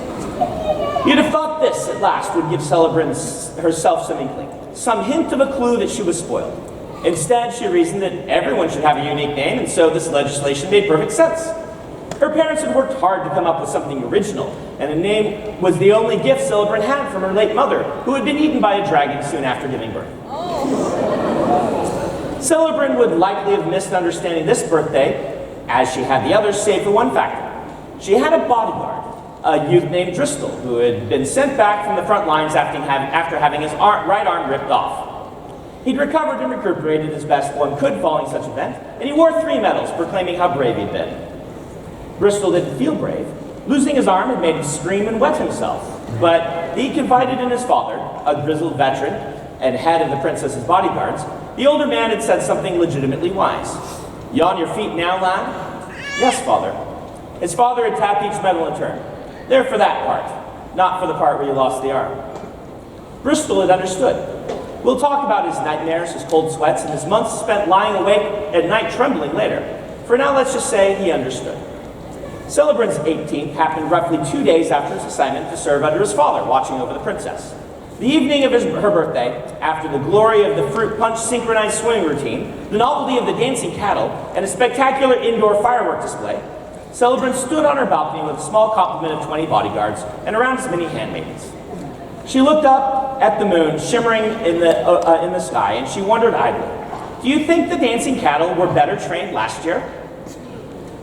You'd have thought this, at last, would give Celebrant herself some inkling, some hint of a clue that she was spoiled. Instead, she reasoned that everyone should have a unique name, and so this legislation made perfect sense. Her parents had worked hard to come up with something original, and a name was the only gift Celebrant had from her late mother, who had been eaten by a dragon soon after giving birth. Celebrant would likely have missed understanding this birthday, as she had the others, save for one factor. She had a bodyguard, a youth named Driscoll, who had been sent back from the front lines after having his right arm ripped off. He'd recovered and recuperated as best one could following such event, and he wore 3 medals proclaiming how brave he'd been. Bristol didn't feel brave. Losing his arm had made him scream and wet himself, but he confided in his father, a grizzled veteran and head of the princess's bodyguards. The older man had said something legitimately wise. "You on your feet now, lad?" "Yes, father." His father had tapped each medal in turn. "There for that part, not for the part where you lost the arm." Bristol had understood. We'll talk about his nightmares, his cold sweats, and his months spent lying awake at night trembling later. For now, let's just say he understood. Celebrant's 18th happened roughly 2 days after his assignment to serve under his father, watching over the princess. The evening of her birthday, after the glory of the fruit punch synchronized swimming routine, the novelty of the dancing cattle, and a spectacular indoor firework display, Celebrant stood on her balcony with a small complement of 20 bodyguards and around as many handmaidens. She looked up at the moon shimmering in the sky, and she wondered idly, "Do you think the dancing cattle were better trained last year?"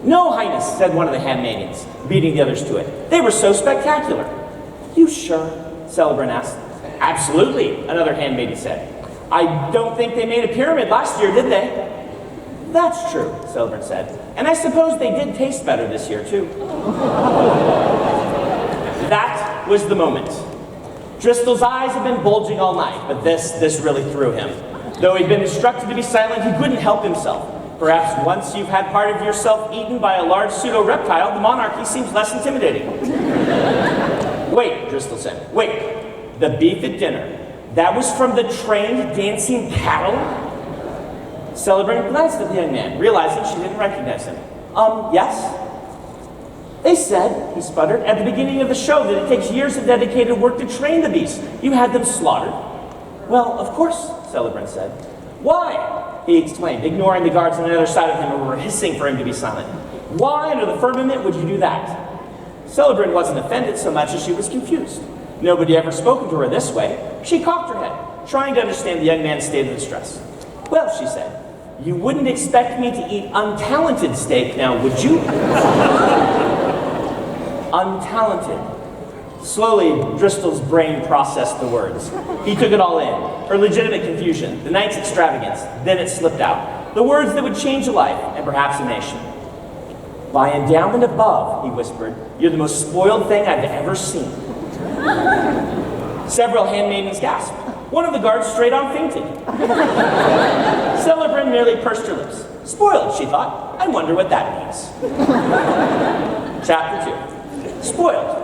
"No, Highness," said one of the handmaidens, beating the others to it. "They were so spectacular." "You sure?" Celebrant asked. "Absolutely," another handmaiden said. "I don't think they made a pyramid last year, did they?" "That's true," Celebrant said. "And I suppose they did taste better this year, too." That was the moment. Driscoll's eyes had been bulging all night, but this really threw him. Though he'd been instructed to be silent, he couldn't help himself. Perhaps once you've had part of yourself eaten by a large pseudo-reptile, the monarchy seems less intimidating. "Wait," Driscoll said. "Wait, the beef at dinner, that was from the trained dancing cattle?" Celebrant glanced at the young man, realizing she didn't recognize him. Yes? They said, he sputtered, at the beginning of the show that it takes years of dedicated work to train the beasts. You had them slaughtered. Well, of course, Celebrant said. Why? He exclaimed, ignoring the guards on the other side of him who were hissing for him to be silent. Why under the firmament would you do that? Celebrant wasn't offended so much as she was confused. Nobody had ever spoken to her this way. She cocked her head, trying to understand the young man's state of distress. Well, she said, you wouldn't expect me to eat untalented steak now, would you? Untalented. Slowly, Driscoll's brain processed the words. He took it all in. Her legitimate confusion, the night's extravagance, then it slipped out. The words that would change a life, and perhaps a nation. By endowment above, he whispered, you're the most spoiled thing I've ever seen. Several handmaidens gasped. One of the guards straight on fainted. Celebrant merely pursed her lips. Spoiled, she thought. I wonder what that means. Chapter 2. Spoiled.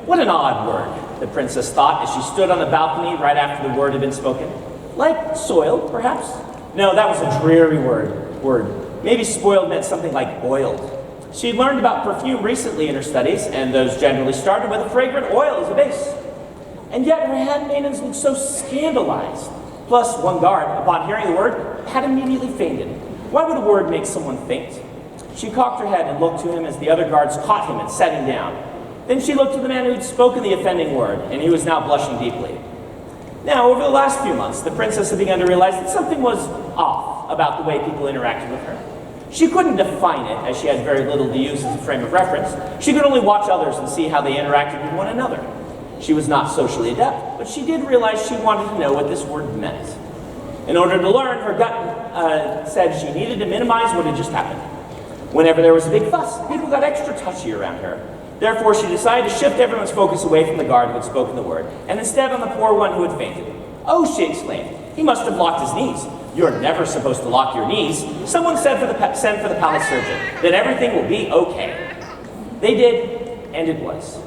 What an odd word, the princess thought as she stood on the balcony right after the word had been spoken. Like soiled, perhaps? No, that was a dreary word. Maybe spoiled meant something like oiled. She'd learned about perfume recently in her studies, and those generally started with a fragrant oil as a base. And yet her handmaidens looked so scandalized. Plus, one guard, upon hearing the word, had immediately fainted. Why would a word make someone faint? She cocked her head and looked to him as the other guards caught him and set him down. Then she looked to the man who had spoken the offending word, and he was now blushing deeply. Now, over the last few months, the princess had begun to realize that something was off about the way people interacted with her. She couldn't define it, as she had very little to use as a frame of reference. She could only watch others and see how they interacted with one another. She was not socially adept, but she did realize she wanted to know what this word meant. In order to learn, her gut said she needed to minimize what had just happened. Whenever there was a big fuss, people got extra touchy around her. Therefore, she decided to shift everyone's focus away from the guard who had spoken the word, and instead on the poor one who had fainted. Oh, she exclaimed, he must have locked his knees. You're never supposed to lock your knees. Someone send for the palace surgeon. Then everything will be okay. They did, and it was.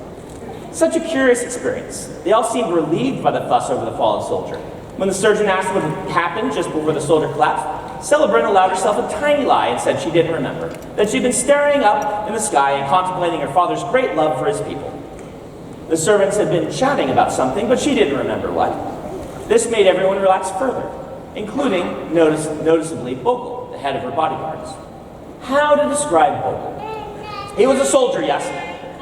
Such a curious experience. They all seemed relieved by the fuss over the fallen soldier. When the surgeon asked what had happened just before the soldier collapsed, Celebrant allowed herself a tiny lie and said she didn't remember, that she'd been staring up in the sky and contemplating her father's great love for his people. The servants had been chatting about something, but she didn't remember what. This made everyone relax further, including, noticeably, Bogle, the head of her bodyguards. How to describe Bogle? He was a soldier, yes,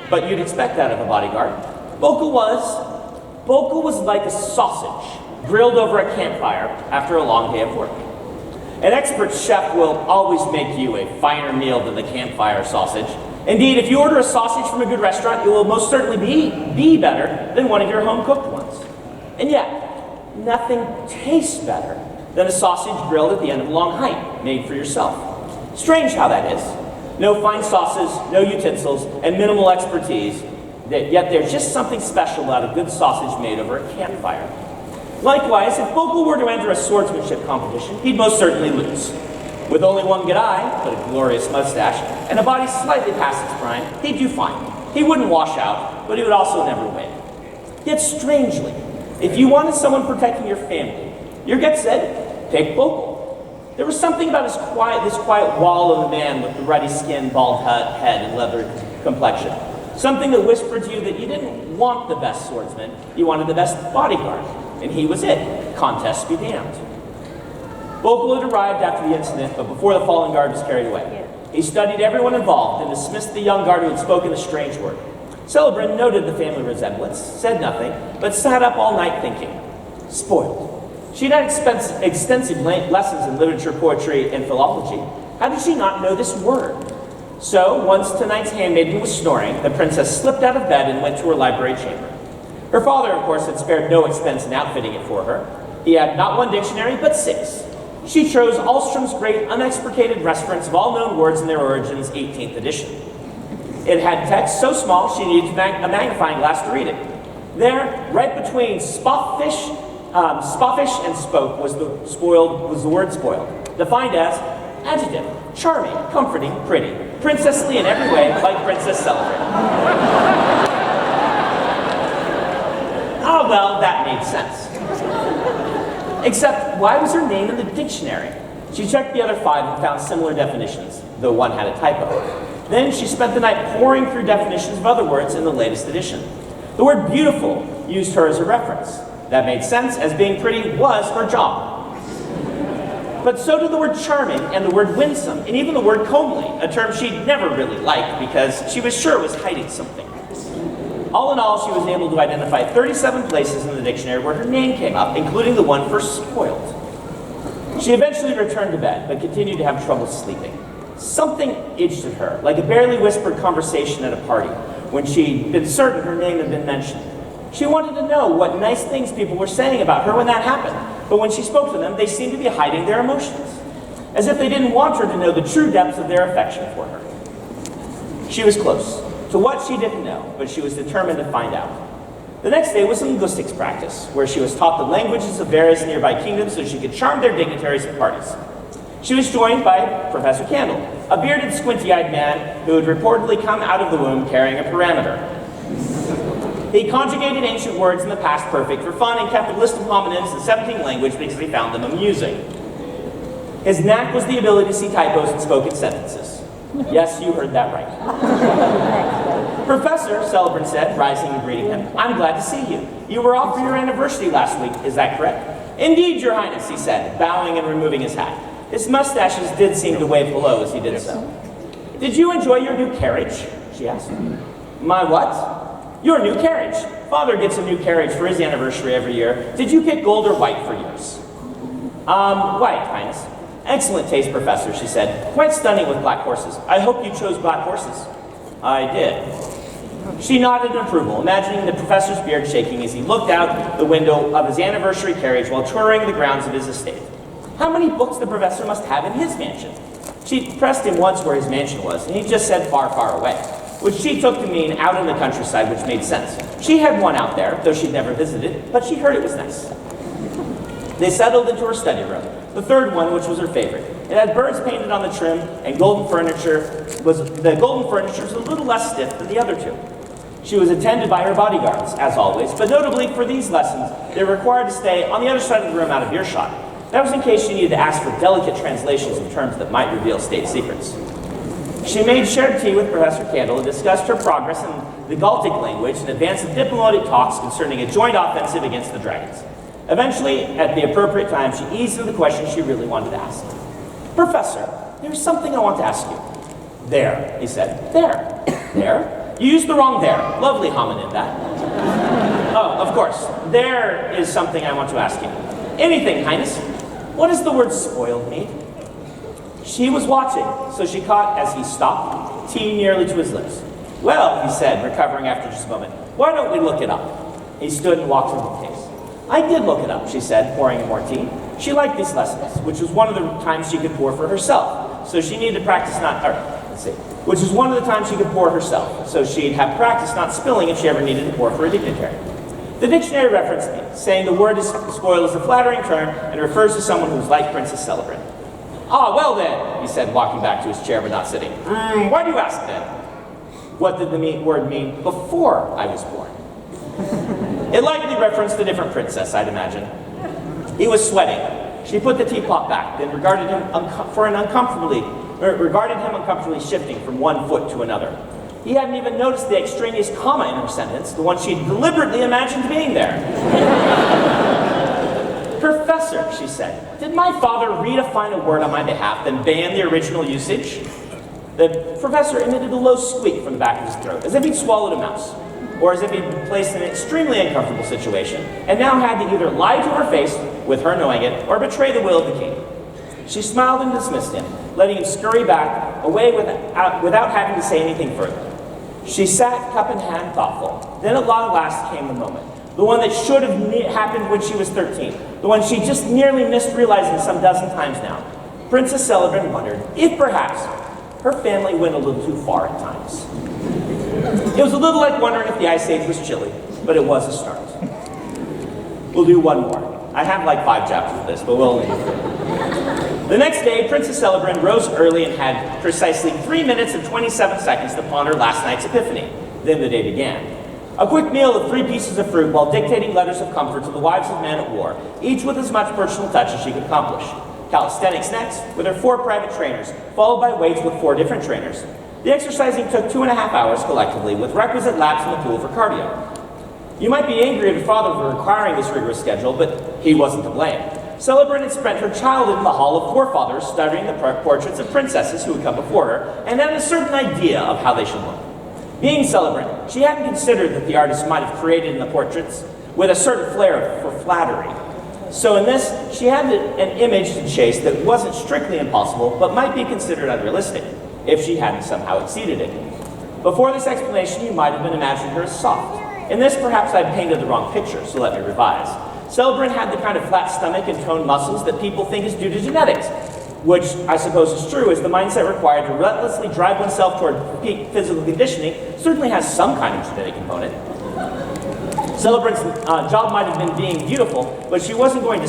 but you'd expect that of a bodyguard. Bogle was like a sausage grilled over a campfire after a long day of work. An expert chef will always make you a finer meal than the campfire sausage. Indeed, if you order a sausage from a good restaurant, it will most certainly be better than one of your home-cooked ones. And yet, nothing tastes better than a sausage grilled at the end of a long hike, made for yourself. Strange how that is. No fine sauces, no utensils, and minimal expertise, yet there's just something special about a good sausage made over a campfire. Likewise, if Bogle were to enter a swordsmanship competition, he'd most certainly lose. With only one good eye, but a glorious mustache, and a body slightly past its prime, he'd do fine. He wouldn't wash out, but he would also never win. Yet strangely, if you wanted someone protecting your family, your gut said, pick Bogle. There was something about this quiet wall of a man with the ruddy skin, bald head, and leathered complexion. Something that whispered to you that you didn't want the best swordsman, you wanted the best bodyguard. And he was it. Contest be damned. Bogle had arrived after the incident, but before the fallen guard was carried away. He studied everyone involved and dismissed the young guard who had spoken the strange word. Celebrant noted the family resemblance, said nothing, but sat up all night thinking. Spoiled. She'd had extensive lessons in literature, poetry, and philology. How did she not know this word? So, once tonight's handmaiden was snoring, the princess slipped out of bed and went to her library chamber. Her father, of course, had spared no expense in outfitting it for her. He had not one dictionary, but 6. She chose Alstrom's great unexplicated reference of all known words and their origins, 18th edition. It had text so small she needed a magnifying glass to read it. There, right between spoffish and spoke was the word spoiled, defined as adjective, charming, comforting, pretty, princessly in every way, like Princess Celebrant. Oh, well, that made sense. Except, why was her name in the dictionary? She checked the other 5 and found similar definitions, though one had a typo. Then she spent the night pouring through definitions of other words in the latest edition. The word beautiful used her as a reference. That made sense, as being pretty was her job. But so did the word charming and the word winsome, and even the word comely, a term she'd never really liked because she was sure it was hiding something. All in all, she was able to identify 37 places in the dictionary where her name came up, including the one for spoiled. She eventually returned to bed, but continued to have trouble sleeping. Something itched at her, like a barely whispered conversation at a party, when she'd been certain her name had been mentioned. She wanted to know what nice things people were saying about her when that happened, but when she spoke to them, they seemed to be hiding their emotions, as if they didn't want her to know the true depths of their affection for her. She was close to what she didn't know, but she was determined to find out. The next day was linguistics practice, where she was taught the languages of various nearby kingdoms so she could charm their dignitaries at parties. She was joined by Professor Candle, a bearded, squinty-eyed man who had reportedly come out of the womb carrying a parameter. He conjugated ancient words in the past perfect for fun and kept a list of homonyms in 17 languages because he found them amusing. His knack was the ability to see typos in spoken sentences. Yes, you heard that right. Professor, Celebrin said, rising and greeting him, I'm glad to see you. You were off for your anniversary last week, is that correct? Indeed, Your Highness, he said, bowing and removing his hat. His mustaches did seem to wave hello as he did so. Did you enjoy your new carriage? She asked. My what? Your new carriage. Father gets a new carriage for his anniversary every year. Did you pick gold or white for yours? White, Highness. Excellent taste, Professor, she said. Quite stunning with black horses. I hope you chose black horses. I did. She nodded in approval, imagining the professor's beard shaking as he looked out the window of his anniversary carriage while touring the grounds of his estate. How many books the professor must have in his mansion? She pressed him once where his mansion was, and he just said far, far away, which she took to mean out in the countryside, which made sense. She had one out there, though she'd never visited, but she heard it was nice. They settled into her study room, the third one, which was her favorite. It had birds painted on the trim, and the golden furniture was a little less stiff than the other two. She was attended by her bodyguards, as always, but notably for these lessons, they were required to stay on the other side of the room out of earshot. That was in case she needed to ask for delicate translations of terms that might reveal state secrets. She made shared tea with Professor Candle and discussed her progress in the Galtic language in advance of diplomatic talks concerning a joint offensive against the dragons. Eventually, at the appropriate time, she eased into the question she really wanted to ask. Professor, there's something I want to ask you. There, he said. There. There? You used the wrong there. Lovely homonym, that. Oh, of course. There is something I want to ask you. Anything, Highness. What does the word spoiled mean? She was watching, so she caught as he stopped, tea nearly to his lips. Well, he said, recovering after just a moment, why don't we look it up? He stood and walked to the bookcase. I did look it up, she said, pouring in more tea. She liked these lessons, which was one of the times she could pour for herself. So she needed to practice which was one of the times she could pour herself. So she'd have practice not spilling if she ever needed to pour for a dignitary. The dictionary referenced me, saying the word spoiled is a flattering term and refers to someone who's like Princess Celebrin. Ah, well then, he said, walking back to his chair but not sitting. Why do you ask then? What did the word mean before I was born? It likely referenced a different princess, I'd imagine. He was sweating. She put the teapot back, then regarded him uncomfortably shifting from one foot to another. He hadn't even noticed the extraneous comma in her sentence, the one she'd deliberately imagined being there. Professor, she said, did my father redefine a word on my behalf, then ban the original usage? The professor emitted a low squeak from the back of his throat, as if he'd swallowed a mouse, or as if he'd been placed in an extremely uncomfortable situation, and now had to either lie to her face, with her knowing it, or betray the will of the king. She smiled and dismissed him, letting him scurry back, away without having to say anything further. She sat, cup in hand, thoughtful. Then at long last came the moment. The one that should have happened when she was 13. The one she just nearly missed realizing some dozen times now. Princess Celebrin wondered if perhaps her family went a little too far at times. It was a little like wondering if the Ice Age was chilly, but it was a start. We'll do one more. I have like 5 chapters of this, but we'll only do 3. The next day, Princess Celebrin rose early and had precisely 3 minutes and 27 seconds to ponder last night's epiphany. Then the day began. A quick meal of 3 pieces of fruit while dictating letters of comfort to the wives of men at war, each with as much personal touch as she could accomplish. Calisthenics next, with her 4 private trainers, followed by weights with 4 different trainers. The exercising took 2.5 hours collectively, with requisite laps in the pool for cardio. You might be angry at her father for requiring this rigorous schedule, but he wasn't to blame. Celebrant had spent her childhood in the Hall of Forefathers studying the portraits of princesses who had come before her, and had a certain idea of how they should look. Being Celebrant, she hadn't considered that the artist might have created in the portraits with a certain flair for flattery. So in this, she had an image to chase that wasn't strictly impossible, but might be considered unrealistic, if she hadn't somehow exceeded it. Before this explanation, you might have been imagining her as soft. In this, perhaps I painted the wrong picture, so let me revise. Celebrant had the kind of flat stomach and toned muscles that people think is due to genetics, which I suppose is true, as the mindset required to relentlessly drive oneself toward peak physical conditioning certainly has some kind of genetic component. Celebrant's job might have been being beautiful, but she wasn't going to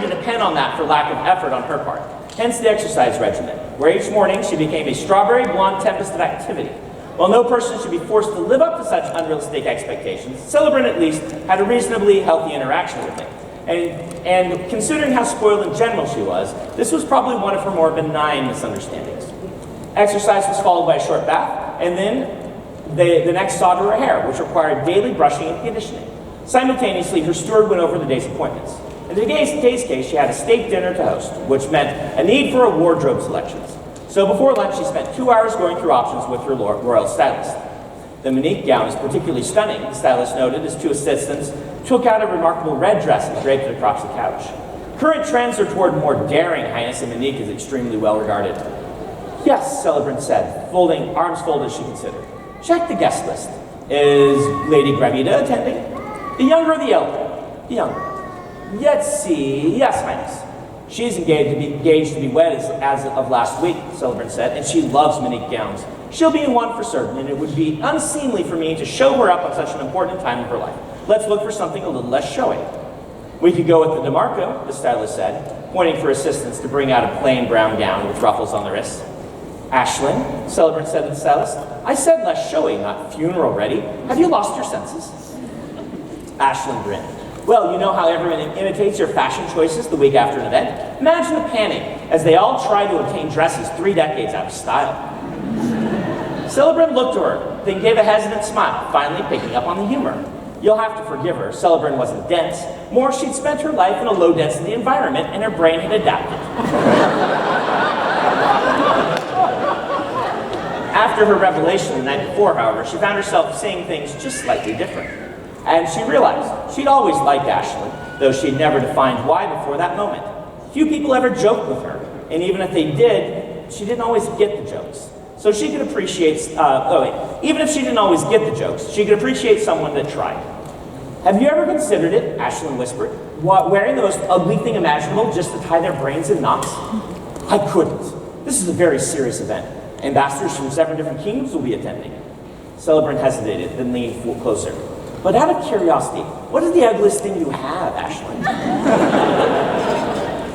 depend on that for lack of effort on her part. Hence the exercise regimen, where each morning she became a strawberry blonde tempest of activity. While no person should be forced to live up to such unrealistic expectations, Celebrant at least had a reasonably healthy interaction with it. And considering how spoiled in general she was, this was probably one of her more benign misunderstandings. Exercise was followed by a short bath, and then the next saw to her hair, which required daily brushing and conditioning. Simultaneously, her steward went over the day's appointments. In today's case, she had a state dinner to host, which meant a need for a wardrobe selections. So before lunch, she spent 2 hours going through options with her royal stylist. The Monique gown is particularly stunning, the stylist noted as 2 assistants took out a remarkable red dress and draped it across the couch. Current trends are toward more daring Highness, and Monique is extremely well regarded. Yes, Celebrant said, arms folded as she considered. Check the guest list. Is Lady Gravita attending? The younger or the elder? The younger. Let's see. Yes, Highness. She's engaged to be wed as of last week, Celebrant said, and she loves Monique gowns. She'll be in one for certain, and it would be unseemly for me to show her up at such an important time of her life. Let's look for something a little less showy. We could go with the DeMarco, the stylist said, pointing for assistants to bring out a plain brown gown with ruffles on the wrists. Ashlyn, Celebrant said to the stylist, I said less showy, not funeral ready. Have you lost your senses? Ashlyn grinned. Well, you know how everyone imitates your fashion choices the week after an event? Imagine the panic as they all try to obtain dresses 3 decades out of style. Celebrant looked to her, then gave a hesitant smile, finally picking up on the humor. You'll have to forgive her. Celebrant wasn't dense. More, she'd spent her life in a low-density environment, and her brain had adapted. After her revelation the night before, however, she found herself seeing things just slightly different. And she realized she'd always liked Ashlyn, though she'd never defined why before that moment. Few people ever joked with her, and even if they did, she didn't always get the jokes. So she could appreciate, even if she didn't always get the jokes, she could appreciate someone that tried. Have you ever considered it, Ashlyn whispered, wearing the most ugly thing imaginable just to tie their brains in knots? I couldn't. This is a very serious event. Ambassadors from 7 different kingdoms will be attending. Celebrant hesitated, then leaned closer. But out of curiosity, what is the ugliest thing you have, Ashlyn?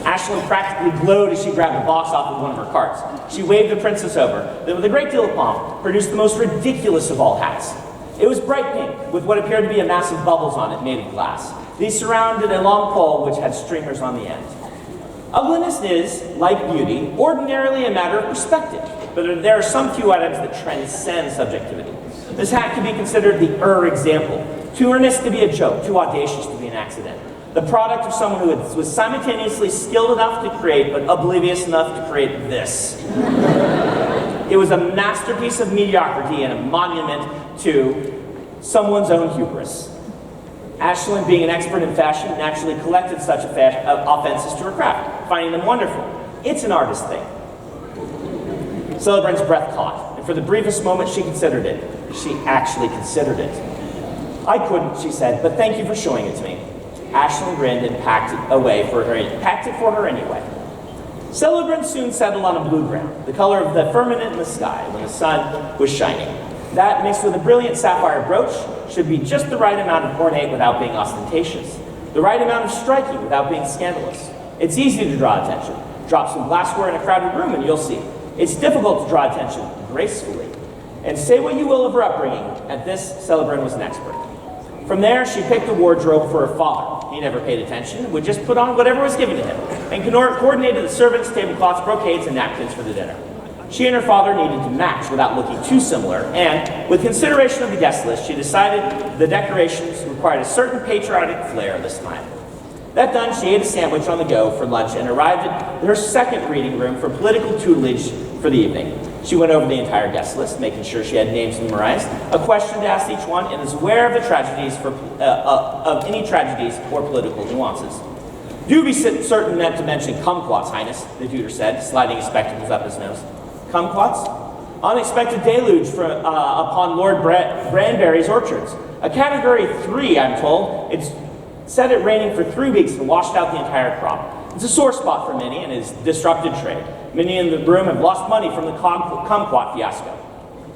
Ashlyn practically glowed as she grabbed a box off of one of her carts. She waved the princess over, then with a great deal of pomp, produced the most ridiculous of all hats. It was bright pink, with what appeared to be a mass of bubbles on it made of glass. These surrounded a long pole which had streamers on the end. Ugliness is, like beauty, ordinarily a matter of perspective, but there are some few items that transcend subjectivity. This hat can be considered the example, too earnest to be a joke, too audacious to be an accident. The product of someone who was simultaneously skilled enough to create, but oblivious enough to create this. It was a masterpiece of mediocrity and a monument to someone's own hubris. Ashlyn, being an expert in fashion, naturally collected such offenses to her craft, finding them wonderful. It's an artist thing. Celebrant's breath caught, and for the briefest moment she considered it. She actually considered it. I couldn't, she said, but thank you for showing it to me. Ashlyn grinned and packed it for her anyway. Celebrant soon settled on a blue ground, the color of the firmament in the sky when the sun was shining. That, mixed with a brilliant sapphire brooch, should be just the right amount of ornate without being ostentatious, the right amount of striking without being scandalous. It's easy to draw attention. Drop some glassware in a crowded room and you'll see. It's difficult to draw attention gracefully. And say what you will of her upbringing, at this, Celebrant was an expert. From there, she picked a wardrobe for her father. He never paid attention, would just put on whatever was given to him, and coordinated the servants, tablecloths, brocades, and napkins for the dinner. She and her father needed to match without looking too similar, and with consideration of the guest list, she decided the decorations required a certain patriotic flair this time. That done, she ate a sandwich on the go for lunch and arrived at her second reading room for political tutelage for the evening. She went over the entire guest list, making sure she had names memorized, a question to ask each one, and is aware of the tragedies of any tragedies or political nuances. Do be certain not to mention kumquats, Highness, the tutor said, sliding his spectacles up his nose. Kumquats? Unexpected deluge upon Lord Branberry's orchards. A category 3, I'm told. It's said it raining for 3 weeks and washed out the entire crop. It's a sore spot for many and has disrupted trade. Many in the room have lost money from the kumquat fiasco.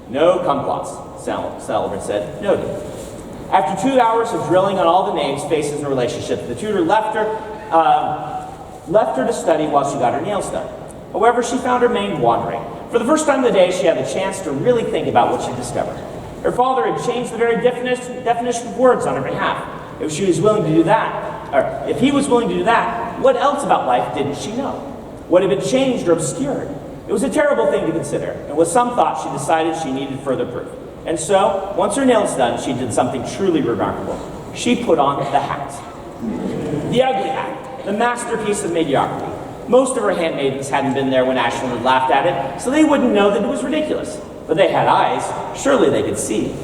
No kumquats, Sullivan said. Noted. After 2 hours of drilling on all the names, faces, and relationships, the tutor left her to study while she got her nails done. However, she found her mind wandering. For the first time of the day, she had the chance to really think about what she discovered. Her father had changed the very definition of words on her behalf. If she was willing to do that, or if he was willing to do that, what else about life didn't she know? What had been changed or obscured? It was a terrible thing to consider, and with some thought, she decided she needed further proof. And so, once her nails done, she did something truly remarkable. She put on the hat. The ugly hat, the masterpiece of mediocrity. Most of her handmaidens hadn't been there when Ashland had laughed at it, so they wouldn't know that it was ridiculous. But they had eyes, surely they could see.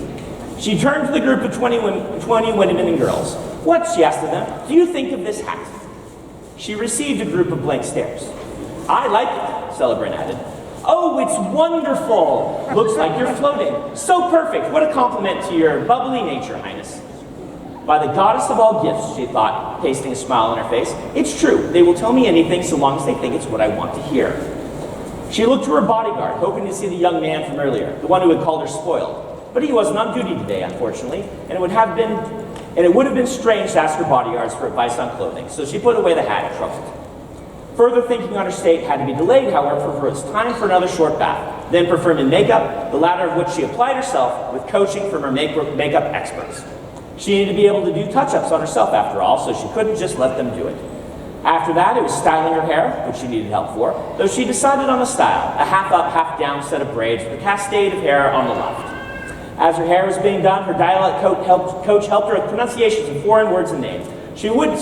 She turned to the group of 20 women and girls. What, she asked of them, do you think of this hat? She received a group of blank stares. I like it, Celebrant added. Oh, it's wonderful! Looks like you're floating. So perfect, what a compliment to your bubbly nature, Highness. By the goddess of all gifts, she thought, pasting a smile on her face, it's true, they will tell me anything so long as they think it's what I want to hear. She looked to her bodyguard, hoping to see the young man from earlier, the one who had called her spoiled. But he wasn't on duty today, unfortunately, and it would have been strange to ask her bodyguards for advice on clothing, so she put away the hat, troubled. Further thinking on her state had to be delayed, however, for it's time for another short bath, then perfume and makeup, the latter of which she applied herself with coaching from her makeup experts. She needed to be able to do touch-ups on herself after all, so she couldn't just let them do it. After that, it was styling her hair, which she needed help for, though she decided on a style, a half-up, half-down set of braids with a cascade of hair on the left. As her hair was being done, her dialect coach helped her with pronunciations of foreign words and names,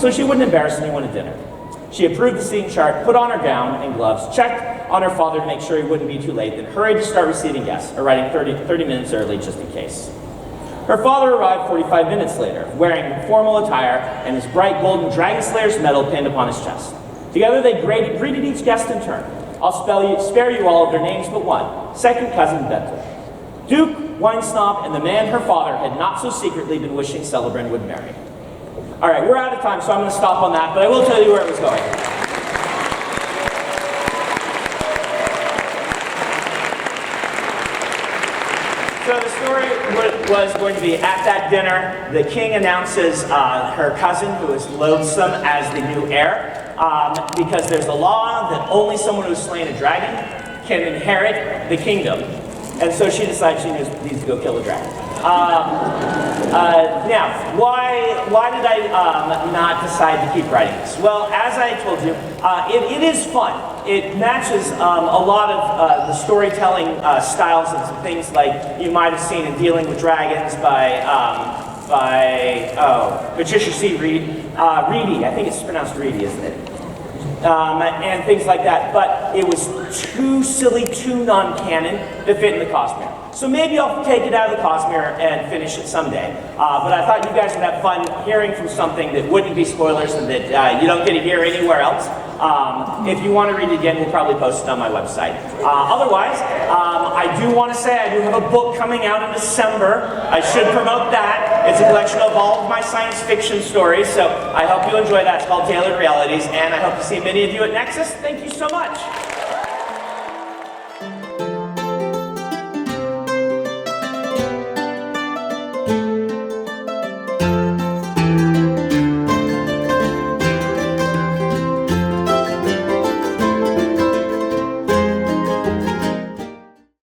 so she wouldn't embarrass anyone at dinner. She approved the seating chart, put on her gown and gloves, checked on her father to make sure he wouldn't be too late, then hurried to start receiving guests, arriving 30 minutes early just in case. Her father arrived 45 minutes later, wearing formal attire and his bright golden Dragon Slayer's medal pinned upon his chest. Together they greeted each guest in turn. I'll spare you all of their names but one, second cousin Bethel. Duke, wine snob, and the man her father had not so secretly been wishing Celebrant would marry. All right, we're out of time, so I'm going to stop on that, but I will tell you where it was going. So the story was going to be, at that dinner, the king announces her cousin, who is loathsome, as the new heir, because there's a law that only someone who's slain a dragon can inherit the kingdom. And so she decides she needs to go kill the dragon. Now, why did I not decide to keep writing this? Well, as I told you, it is fun. It matches a lot of the storytelling styles of some things like you might have seen in Dealing with Dragons by Patricia C. Reedy. I think it's pronounced Reedy, isn't it? And things like that, but it was too silly, too non-canon to fit in the Cosmere. So maybe I'll take it out of the Cosmere and finish it someday. But I thought you guys would have fun hearing from something that wouldn't be spoilers and that you don't get to hear anywhere else. If you want to read it again, we'll probably post it on my website. Otherwise, I do want to say I do have a book coming out in December. I should promote that. It's a collection of all of my science fiction stories, so I hope you enjoy that. It's called Tailored Realities, and I hope to see many of you at Nexus. Thank you so much.